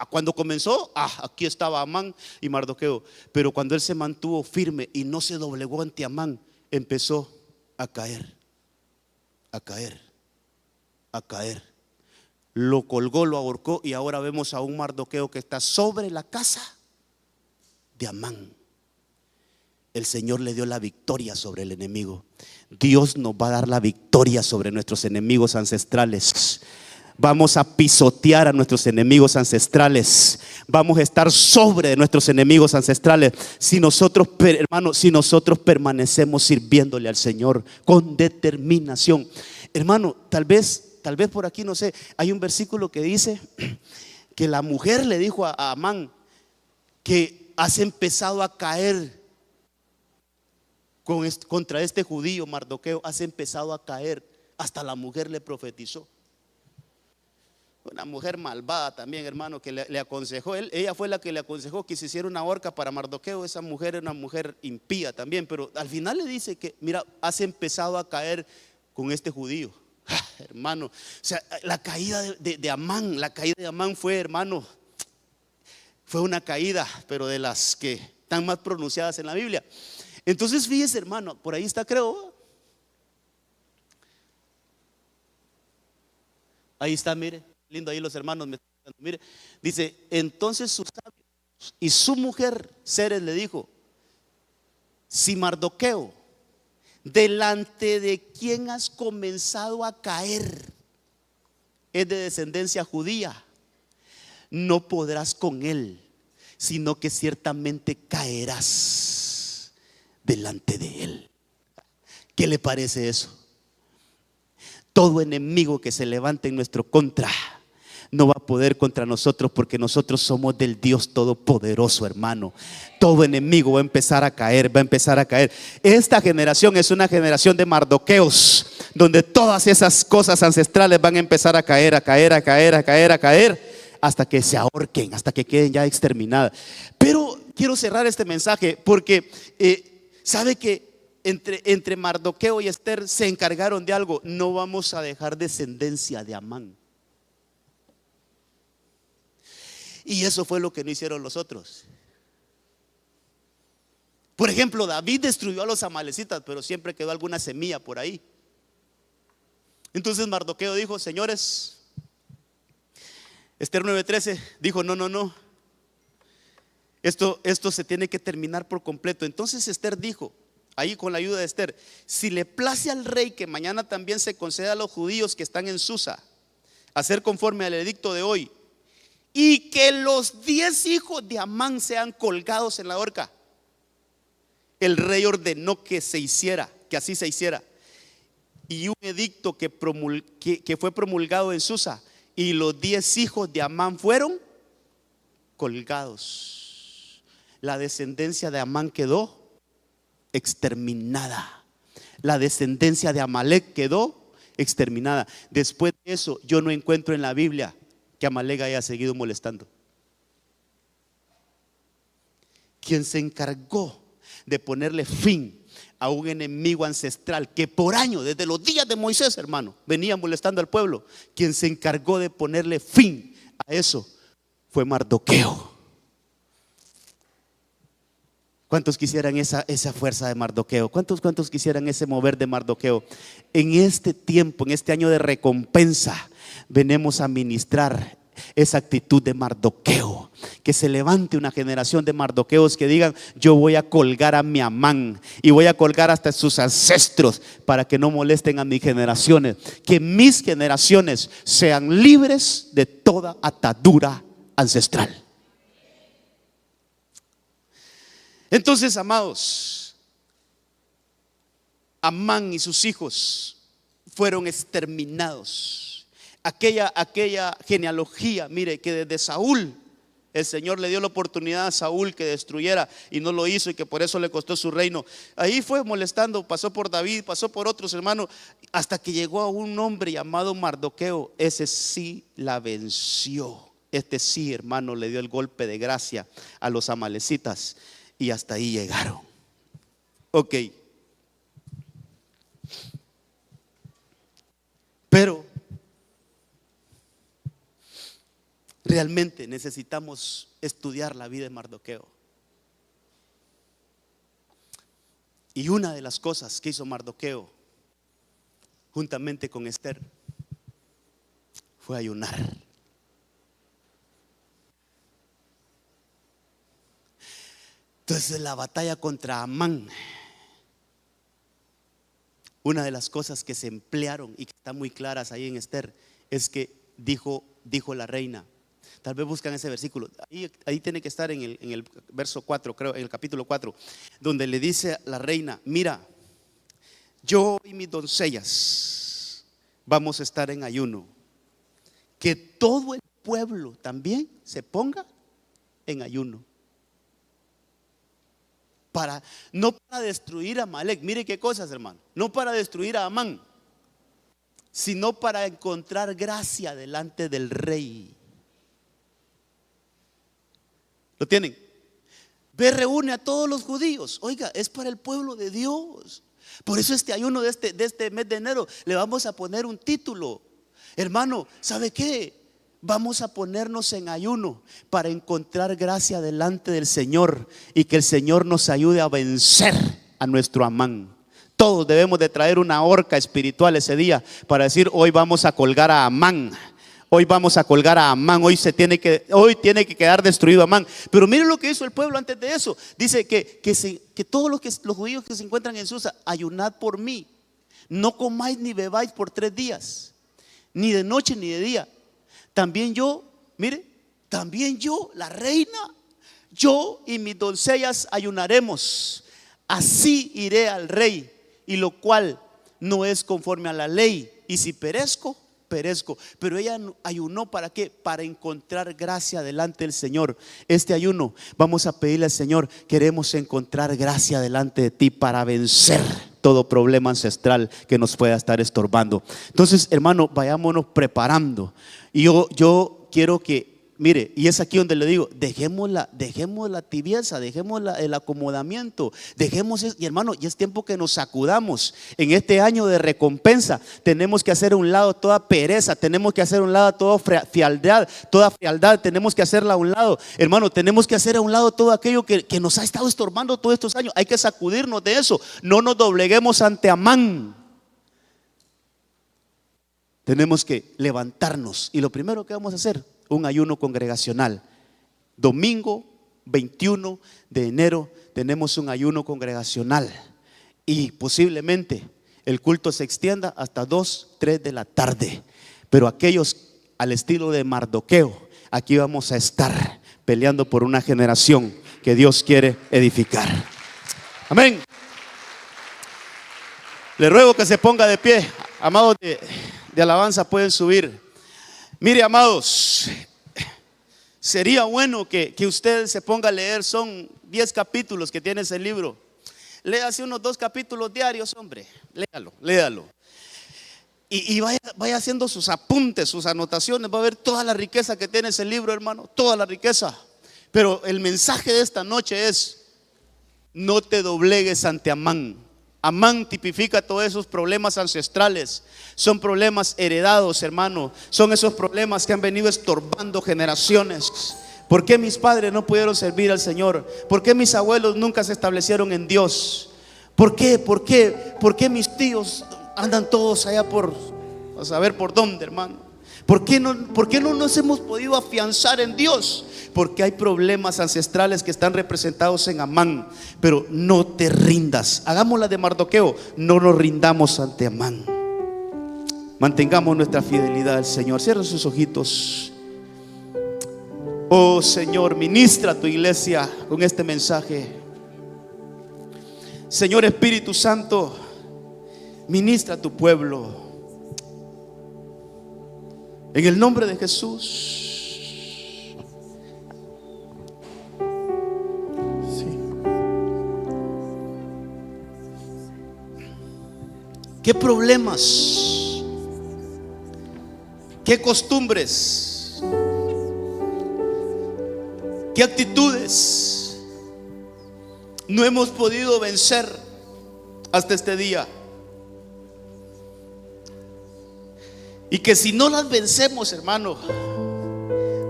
Cuando comenzó, aquí estaba Amán y Mardoqueo. Pero cuando él se mantuvo firme y no se doblegó ante Amán, empezó a caer. Lo colgó, lo ahorcó, y ahora vemos a un Mardoqueo que está sobre la casa de Amán. El Señor le dio la victoria sobre el enemigo. Dios nos va a dar la victoria sobre nuestros enemigos ancestrales. Vamos a pisotear a nuestros enemigos ancestrales. Vamos a estar sobre de nuestros enemigos ancestrales. Si nosotros, hermanos, permanecemos sirviéndole al Señor con determinación. Hermano, tal vez por aquí, no sé, hay un versículo que dice que la mujer le dijo a Amán que has empezado a caer contra este judío Mardoqueo, has empezado a caer. Hasta la mujer le profetizó. Una mujer malvada también, hermano, que le aconsejó. Ella fue la que le aconsejó que se hiciera una horca para Mardoqueo. Esa mujer era una mujer impía también, pero al final le dice que, mira, has empezado a caer con este judío. Hermano, o sea, la caída de Amán fue, hermano, fue una caída, pero de las que están más pronunciadas en la Biblia. Entonces fíjese, hermano, por ahí está, creo. Ahí está, mire, lindo ahí los hermanos me están dando, mire, dice, entonces sus sabios y su mujer Zeres le dijo: si Mardoqueo, delante de quien has comenzado a caer, es de descendencia judía, no podrás con él, sino que ciertamente caerás delante de él. ¿Qué le parece eso? Todo enemigo que se levante en nuestro contra no va a poder contra nosotros, porque nosotros somos del Dios Todopoderoso, hermano. Todo enemigo va a empezar a caer, va a empezar a caer. Esta generación es una generación de Mardoqueos, donde todas esas cosas ancestrales van a empezar a caer, a caer, a caer, a caer, a caer, hasta que se ahorquen, hasta que queden ya exterminadas. Pero quiero cerrar este mensaje porque sabe que entre Mardoqueo y Esther se encargaron de algo: no vamos a dejar descendencia de Amán. Y eso fue lo que no hicieron los otros. Por ejemplo, David destruyó a los amalecitas, pero siempre quedó alguna semilla por ahí. Entonces Mardoqueo dijo: señores, Esther 9:13 dijo: no, esto se tiene que terminar por completo. Entonces Esther dijo, ahí con la ayuda de Esther: si le place al rey que mañana también se conceda a los judíos que están en Susa hacer conforme al edicto de hoy, y que los 10 hijos de Amán sean colgados en la horca. El rey ordenó que se hiciera, que así se hiciera. Y un edicto que fue promulgado en Susa, y los 10 hijos de Amán fueron colgados. La descendencia de Amán quedó exterminada. La descendencia de Amalek quedó exterminada. Después de eso, yo no encuentro en la Biblia que Amalek haya seguido molestando. Quien se encargó de ponerle fin a un enemigo ancestral que por años, desde los días de Moisés, hermano, venía molestando al pueblo, quien se encargó de ponerle fin a eso fue Mardoqueo. ¿Cuántos quisieran esa fuerza de Mardoqueo? ¿Cuántos quisieran ese mover de Mardoqueo? En este tiempo, en este año de recompensa, venimos a ministrar esa actitud de Mardoqueo. Que se levante una generación de Mardoqueos que digan: yo voy a colgar a mi Amán, y voy a colgar hasta sus ancestros, para que no molesten a mis generaciones. Que mis generaciones sean libres de toda atadura ancestral. Entonces, amados, Amán y sus hijos fueron exterminados. Aquella genealogía, mire, que desde Saúl el Señor le dio la oportunidad a Saúl que destruyera, y no lo hizo, y que por eso le costó su reino. Ahí fue molestando, pasó por David, pasó por otros hermanos, hasta que llegó a un hombre llamado Mardoqueo. Ese sí la venció. Este sí, hermano, le dio el golpe de gracia a los amalecitas, y hasta ahí llegaron. Ok. Pero realmente necesitamos estudiar la vida de Mardoqueo. Y una de las cosas que hizo Mardoqueo juntamente con Esther fue ayunar. Entonces, la batalla contra Amán, una de las cosas que se emplearon y que están muy claras ahí en Esther, es que dijo la reina. Tal vez buscan ese versículo. Ahí tiene que estar en el verso 4, creo, en el capítulo 4, donde le dice a la reina: mira, yo y mis doncellas vamos a estar en ayuno. Que todo el pueblo también se ponga en ayuno. No para destruir a Amalek, mire qué cosas, hermano. No para destruir a Amán, sino para encontrar gracia delante del rey. ¿Lo tienen? Ve, reúne a todos los judíos. Oiga, es para el pueblo de Dios. Por eso este ayuno de este mes de enero le vamos a poner un título. Hermano, ¿sabe qué? Vamos a ponernos en ayuno para encontrar gracia delante del Señor, y que el Señor nos ayude a vencer a nuestro Amán. Todos debemos de traer una horca espiritual ese día para decir: hoy vamos a colgar a Amán. Hoy vamos a colgar a Amán. Hoy tiene que quedar destruido Amán. Pero miren lo que hizo el pueblo antes de eso. Dice que todos los judíos que se encuentran en Susa, ayunad por mí. No comáis ni bebáis por 3 días, ni de noche ni de día. También yo, la reina, yo y mis doncellas ayunaremos. Así iré al rey, y lo cual no es conforme a la ley. Y si perezco. Pero ella ayunó, ¿para qué? Para encontrar gracia delante del Señor. Este ayuno vamos a pedirle al Señor: queremos encontrar gracia delante de ti para vencer todo problema ancestral que nos pueda estar estorbando. Entonces, hermano, vayámonos preparando. Y yo quiero que, mire, y es aquí donde le digo: dejemos la tibieza, dejemos el acomodamiento, y hermano, ya es tiempo que nos sacudamos. En este año de recompensa tenemos que hacer a un lado toda pereza, tenemos que hacer a un lado toda frialdad, tenemos que hacerla a un lado, hermano. Tenemos que hacer a un lado todo aquello que nos ha estado estorbando todos estos años. Hay que sacudirnos de eso. No nos dobleguemos ante Amán. Tenemos que levantarnos, y lo primero que vamos a hacer: un ayuno congregacional. Domingo 21 de enero tenemos un ayuno congregacional, y posiblemente el culto se extienda hasta 2, 3 de la tarde. Pero aquellos al estilo de Mardoqueo, aquí vamos a estar peleando por una generación que Dios quiere edificar. Amén. Le ruego que se ponga de pie. Amados de alabanza, pueden subir. Mire, amados, sería bueno que usted se ponga a leer. Son 10 capítulos que tiene ese libro. Léase unos 2 capítulos diarios, hombre. Léalo. Y vaya haciendo sus apuntes, sus anotaciones. Va a ver toda la riqueza que tiene ese libro, hermano. Toda la riqueza. Pero el mensaje de esta noche es: no te doblegues ante Amán. Amán tipifica todos esos problemas ancestrales. Son problemas heredados, hermano. Son esos problemas que han venido estorbando generaciones. ¿Por qué mis padres no pudieron servir al Señor? ¿Por qué mis abuelos nunca se establecieron en Dios? ¿Por qué mis tíos andan todos allá a saber por dónde, hermano? ¿Por qué no nos hemos podido afianzar en Dios? Porque hay problemas ancestrales que están representados en Amán. Pero no te rindas. Hagamos la de Mardoqueo. No nos rindamos ante Amán. Mantengamos nuestra fidelidad al Señor. Cierra sus ojitos. Oh Señor, ministra a tu iglesia con este mensaje. Señor Espíritu Santo, ministra a tu pueblo. En el nombre de Jesús. ¿Qué problemas? ¿Qué costumbres? ¿Qué actitudes no hemos podido vencer hasta este día? Y que si no las vencemos, hermano,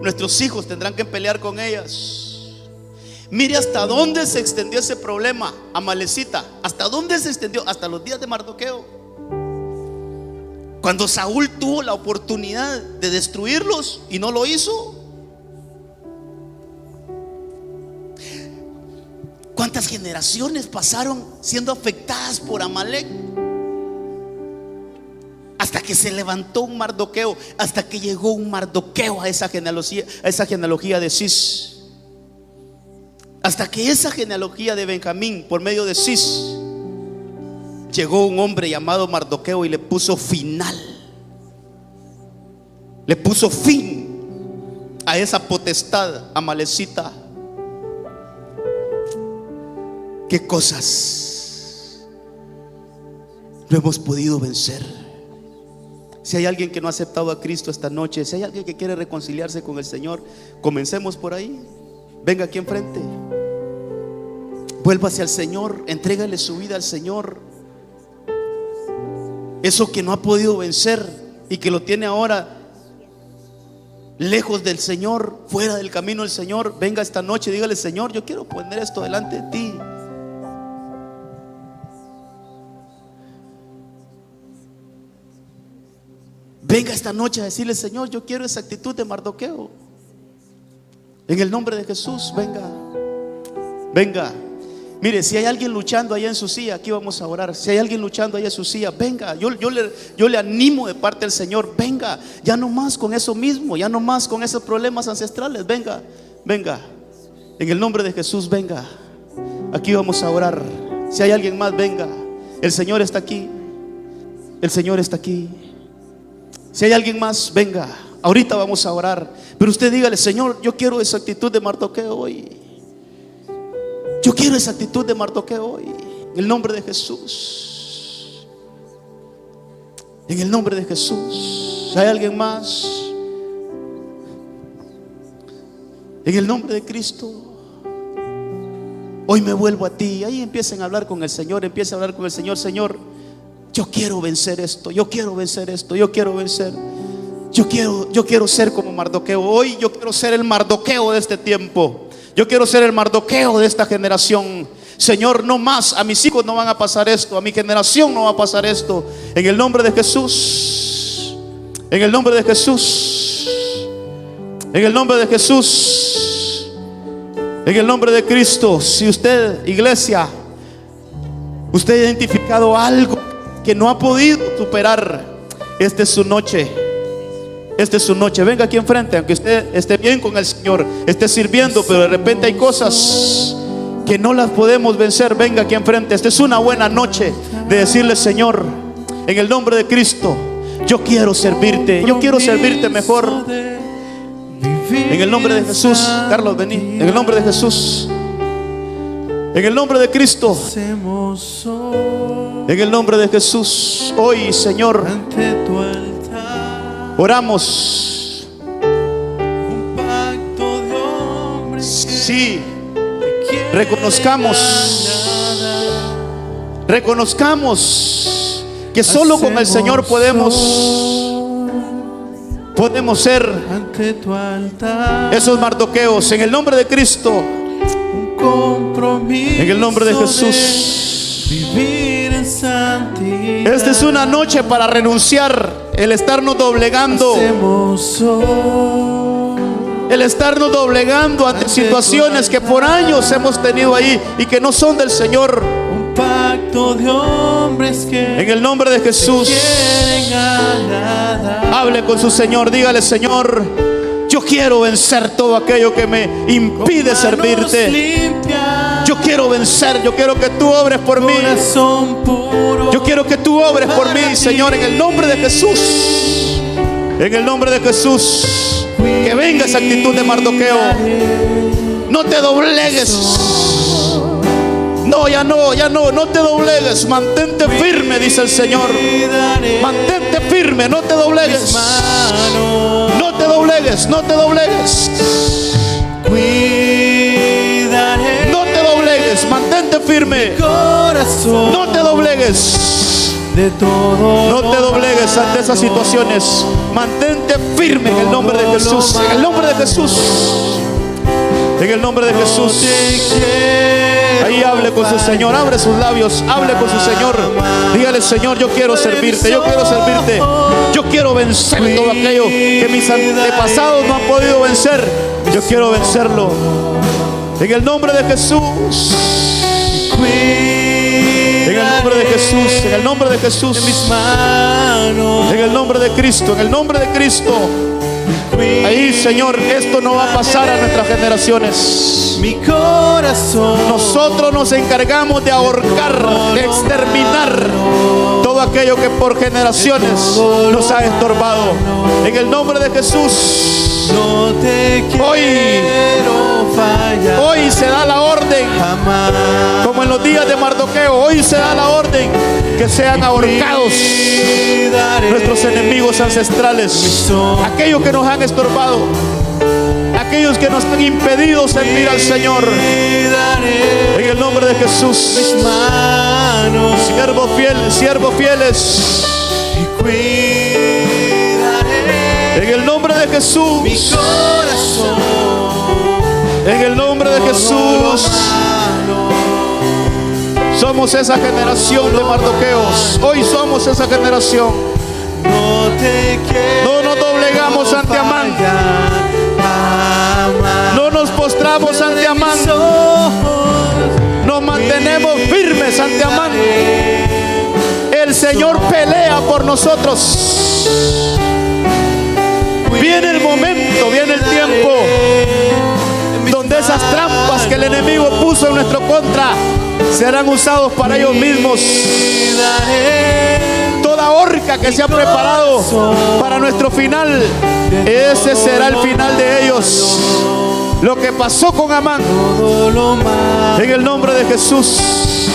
nuestros hijos tendrán que pelear con ellas. Mire hasta dónde se extendió ese problema, Amalecita. Hasta dónde se extendió, hasta los días de Mardoqueo. Cuando Saúl tuvo la oportunidad de destruirlos y no lo hizo. ¿Cuántas generaciones pasaron siendo afectadas por Amalek? Hasta que se levantó un Mardoqueo, hasta que llegó un Mardoqueo a esa genealogía de Cis. Hasta que esa genealogía de Benjamín, por medio de Cis, llegó un hombre llamado Mardoqueo y le puso final. Le puso fin a esa potestad amalecita. ¿Qué cosas no hemos podido vencer? Si hay alguien que no ha aceptado a Cristo esta noche, si hay alguien que quiere reconciliarse con el Señor, comencemos por ahí. Venga aquí enfrente. Vuélvase al Señor, entrégale su vida al Señor. Eso que no ha podido vencer y que lo tiene ahora lejos del Señor, fuera del camino del Señor, venga esta noche y dígale: Señor, yo quiero poner esto delante de ti. venga esta noche a decirle: Señor, yo quiero esa actitud de Mardoqueo. En el nombre de Jesús, venga. Venga. Mire, si hay alguien luchando allá en su silla, aquí vamos a orar. Si hay alguien luchando allá en su silla, venga. Yo le animo de parte del Señor. Venga, ya no más con eso mismo, ya no más con esos problemas ancestrales. Venga, venga. En el nombre de Jesús, venga. Aquí vamos a orar. Si hay alguien más, venga. El Señor está aquí. El Señor está aquí. Si hay alguien más, venga. Ahorita vamos a orar. Pero usted dígale: Señor, yo quiero esa actitud de Mardoqueo hoy. Yo quiero esa actitud de Mardoqueo hoy. En el nombre de Jesús. En el nombre de Jesús. Si hay alguien más, en el nombre de Cristo, hoy me vuelvo a ti. Ahí empiecen a hablar con el Señor. Empiecen a hablar con el Señor. Señor, yo quiero vencer esto. Yo quiero vencer esto. Yo quiero vencer. Yo quiero ser como Mardoqueo. Hoy yo quiero ser el Mardoqueo de este tiempo. Yo quiero ser el Mardoqueo de esta generación. Señor, no más. A mis hijos no van a pasar esto. A mi generación no va a pasar esto. En el nombre de Jesús. En el nombre de Jesús. En el nombre de Jesús. En el nombre de Cristo. Si usted, iglesia, usted ha identificado algo que no ha podido superar, esta es su noche. Esta es su noche. Venga aquí enfrente, aunque usted esté bien con el Señor, esté sirviendo, pero de repente hay cosas que no las podemos vencer. Venga aquí enfrente. Esta es una buena noche de decirle: Señor, en el nombre de Cristo, yo quiero servirte. Yo quiero servirte mejor. En el nombre de Jesús. Carlos, vení. En el nombre de Jesús. En el nombre de Cristo. En el nombre de Jesús. Hoy, Señor, oramos. Sí, reconozcamos que solo con el Señor podemos ser esos Mardoqueos. En el nombre de Cristo. En el nombre de Jesús. Esta es una noche para renunciar el estarnos doblegando, el estarnos doblegando ante situaciones que por años hemos tenido ahí y que no son del Señor. En el nombre de Jesús, hable con su Señor. Dígale: Señor, yo quiero vencer todo aquello que me impide servirte. Yo quiero vencer. Yo quiero que tú obres por mí. Yo quiero que tú obres por mí, Señor, en el nombre de Jesús. En el nombre de Jesús. Que venga esa actitud de Mardoqueo. No te doblegues. No, ya no te doblegues. Mantente firme, dice el Señor. Mantente firme, no te doblegues. No te doblegues, no te doblegues. No te doblegues, mantente firme. No te doblegues. No te doblegues ante esas situaciones. Mantente firme en el nombre de Jesús. En el nombre de Jesús. En el nombre de Jesús. Ahí hable con su Señor. Abre sus labios. Hable con su Señor. Dígale: Señor, yo quiero servirte. Yo quiero servirte. Yo quiero vencer todo aquello que mis antepasados no han podido vencer. Yo quiero vencerlo. En el nombre de Jesús. En el nombre de Jesús. En el nombre de Jesús. En el nombre de Cristo. En el nombre de Cristo. Ahí, Señor, esto no va a pasar a nuestras generaciones. Mi corazón. Nosotros nos encargamos de ahorcar, de exterminar todo aquello que por generaciones nos ha estorbado. En el nombre de Jesús. Hoy se da la orden, como en los días de Mardoqueo. Hoy se da la orden que sean ahorcados nuestros enemigos ancestrales, aquellos que nos han estorbado, aquellos que nos han impedido servir al Señor. En el nombre de Jesús. Siervos fieles. En el nombre de Jesús. En el nombre de Jesús. Somos esa generación de Mardoqueos. Hoy somos esa generación. No nos doblegamos ante Amán. No nos postramos ante Amán. Nos mantenemos firmes ante Amán. El Señor pelea por nosotros. Viene el momento, viene el tiempo donde esas trampas que el enemigo puso en nuestro contra serán usados para ellos mismos. Toda horca que se ha preparado para nuestro final, ese será el final de ellos. Lo que pasó con Amán, en el nombre de Jesús.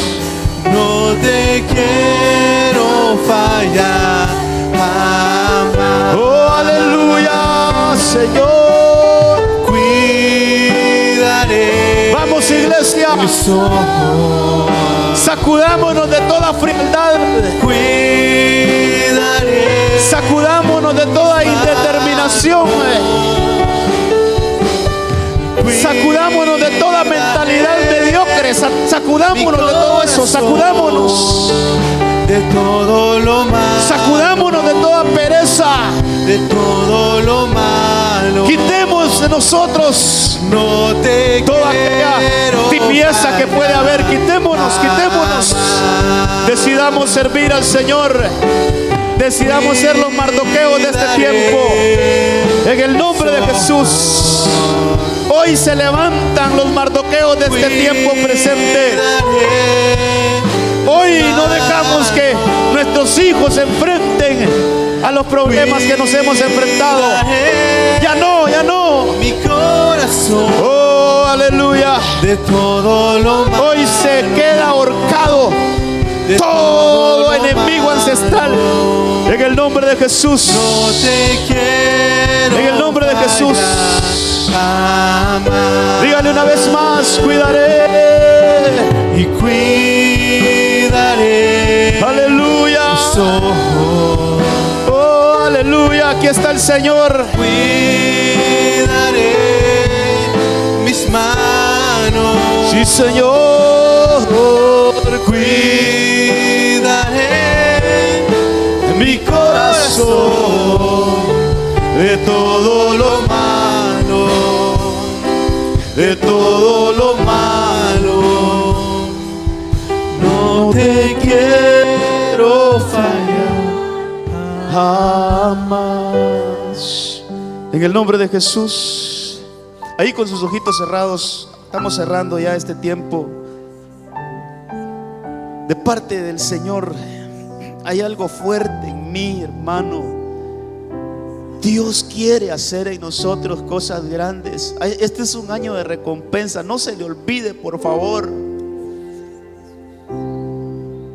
No te quiero fallar jamás. Oh, aleluya, Señor. Cuidaré. Vamos, iglesia. Sacudámonos de toda frialdad. Cuidaré. Sacudámonos de toda indeterminación. Sacudámonos de toda mentalidad mediocre. Sacudámonos de todo eso. Sacudámonos de todo lo malo. Sacudámonos de toda pereza. De todo lo malo. Quitemos de nosotros no te toda aquella tibieza que puede haber. Quitémonos. Decidamos servir al Señor. Decidamos ser los Mardoqueos de este tiempo. En el nombre de Jesús. Hoy se levantan los Mardoqueos de este tiempo presente. Hoy no dejamos que nuestros hijos se enfrenten a los problemas que nos hemos enfrentado. Ya no. Mi corazón. Oh, aleluya. De todo lo malo. Hoy se queda ahorcado todo enemigo ancestral. En el nombre de Jesús. No te quiero. En el nombre de Jesús. Dígale una vez más: cuidaré. Y cuidaré. Aleluya. Oh, aleluya. Aquí está el Señor. Cuidaré mis manos. Sí, Señor. Cuidaré mi corazón de todo lo malo. De todo lo malo. No te quiero fallar jamás. En el nombre de Jesús. Ahí con sus ojitos cerrados. Estamos cerrando ya este tiempo. De parte del Señor hay algo fuerte en mí, hermano. Dios quiere hacer en nosotros cosas grandes. Este es un año de recompensa. No se le olvide, por favor.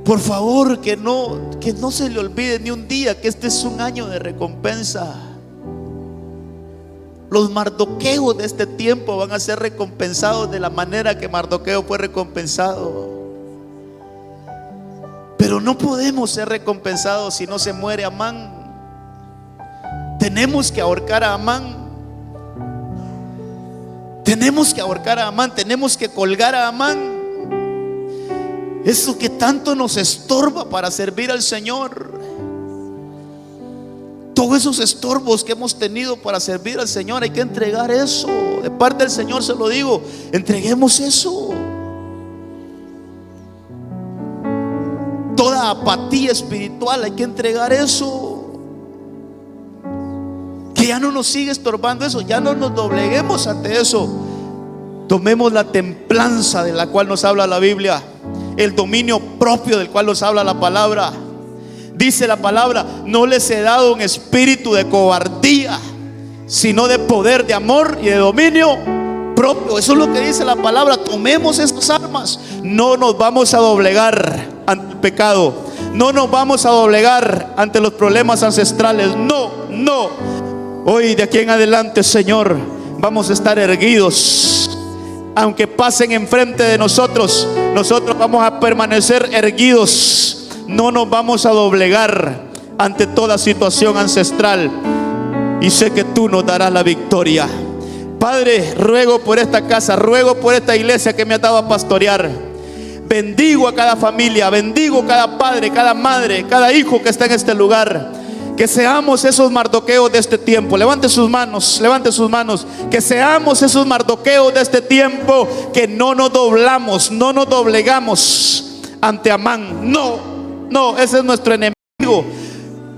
Por favor, que no se le olvide ni un día que este es un año de recompensa. Los Mardoqueos de este tiempo van a ser recompensados de la manera que Mardoqueo fue recompensado. Pero no podemos ser recompensados si no se muere Amán. Tenemos que ahorcar a Amán. Tenemos que ahorcar a Amán. Tenemos que colgar a Amán. Eso que tanto nos estorba para servir al Señor. Todos esos estorbos que hemos tenido para servir al Señor, hay que entregar eso. De parte del Señor se lo digo. Entreguemos eso. Toda apatía espiritual, hay que entregar eso. Que ya no nos sigue estorbando eso. Ya no nos dobleguemos ante eso. Tomemos la templanza de la cual nos habla la Biblia, el dominio propio del cual nos habla la palabra. Dice la palabra: no les he dado un espíritu de cobardía, sino de poder, de amor y de dominio propio. Eso es lo que dice la palabra. Tomemos esas armas. No nos vamos a doblegar ante el pecado. No nos vamos a doblegar ante los problemas ancestrales. No. Hoy de aquí en adelante, Señor, vamos a estar erguidos. Aunque pasen enfrente de nosotros, nosotros vamos a permanecer erguidos. No nos vamos a doblegar ante toda situación ancestral. Y sé que tú nos darás la victoria. Padre, ruego por esta casa, ruego por esta iglesia que me ha dado a pastorear. Bendigo a cada familia, bendigo a cada padre, cada madre, cada hijo que está en este lugar. Que seamos esos Mardoqueos de este tiempo. Levante sus manos, levante sus manos. Que seamos esos Mardoqueos de este tiempo, que no nos doblamos, no nos doblegamos ante Amán. No, no, ese es nuestro enemigo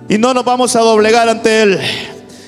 y no nos vamos a doblegar ante él.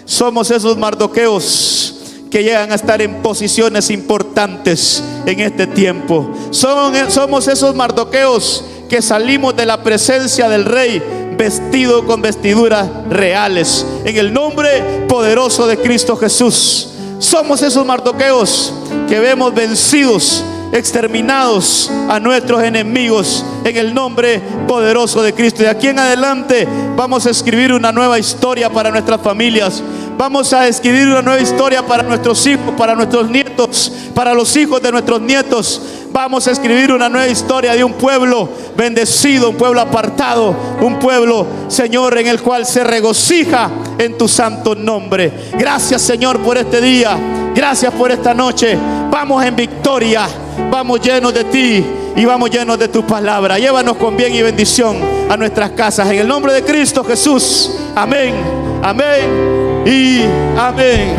Somos esos Mardoqueos que llegan a estar en posiciones importantes en este tiempo. Somos esos Mardoqueos que salimos de la presencia del rey vestido con vestiduras reales, en el nombre poderoso de Cristo Jesús. Somos esos Mardoqueos que vemos vencidos, exterminados a nuestros enemigos en el nombre poderoso de Cristo. Y de aquí en adelante vamos a escribir una nueva historia para nuestras familias. Vamos a escribir una nueva historia para nuestros hijos, para nuestros nietos, para los hijos de nuestros nietos. Vamos a escribir una nueva historia de un pueblo bendecido, un pueblo apartado, un pueblo, Señor, en el cual se regocija en tu santo nombre. Gracias, Señor, por este día. Gracias por esta noche. Vamos en victoria. Vamos llenos de ti y vamos llenos de tu palabra. Llévanos con bien y bendición a nuestras casas. En el nombre de Cristo Jesús. Amén, amén y amén.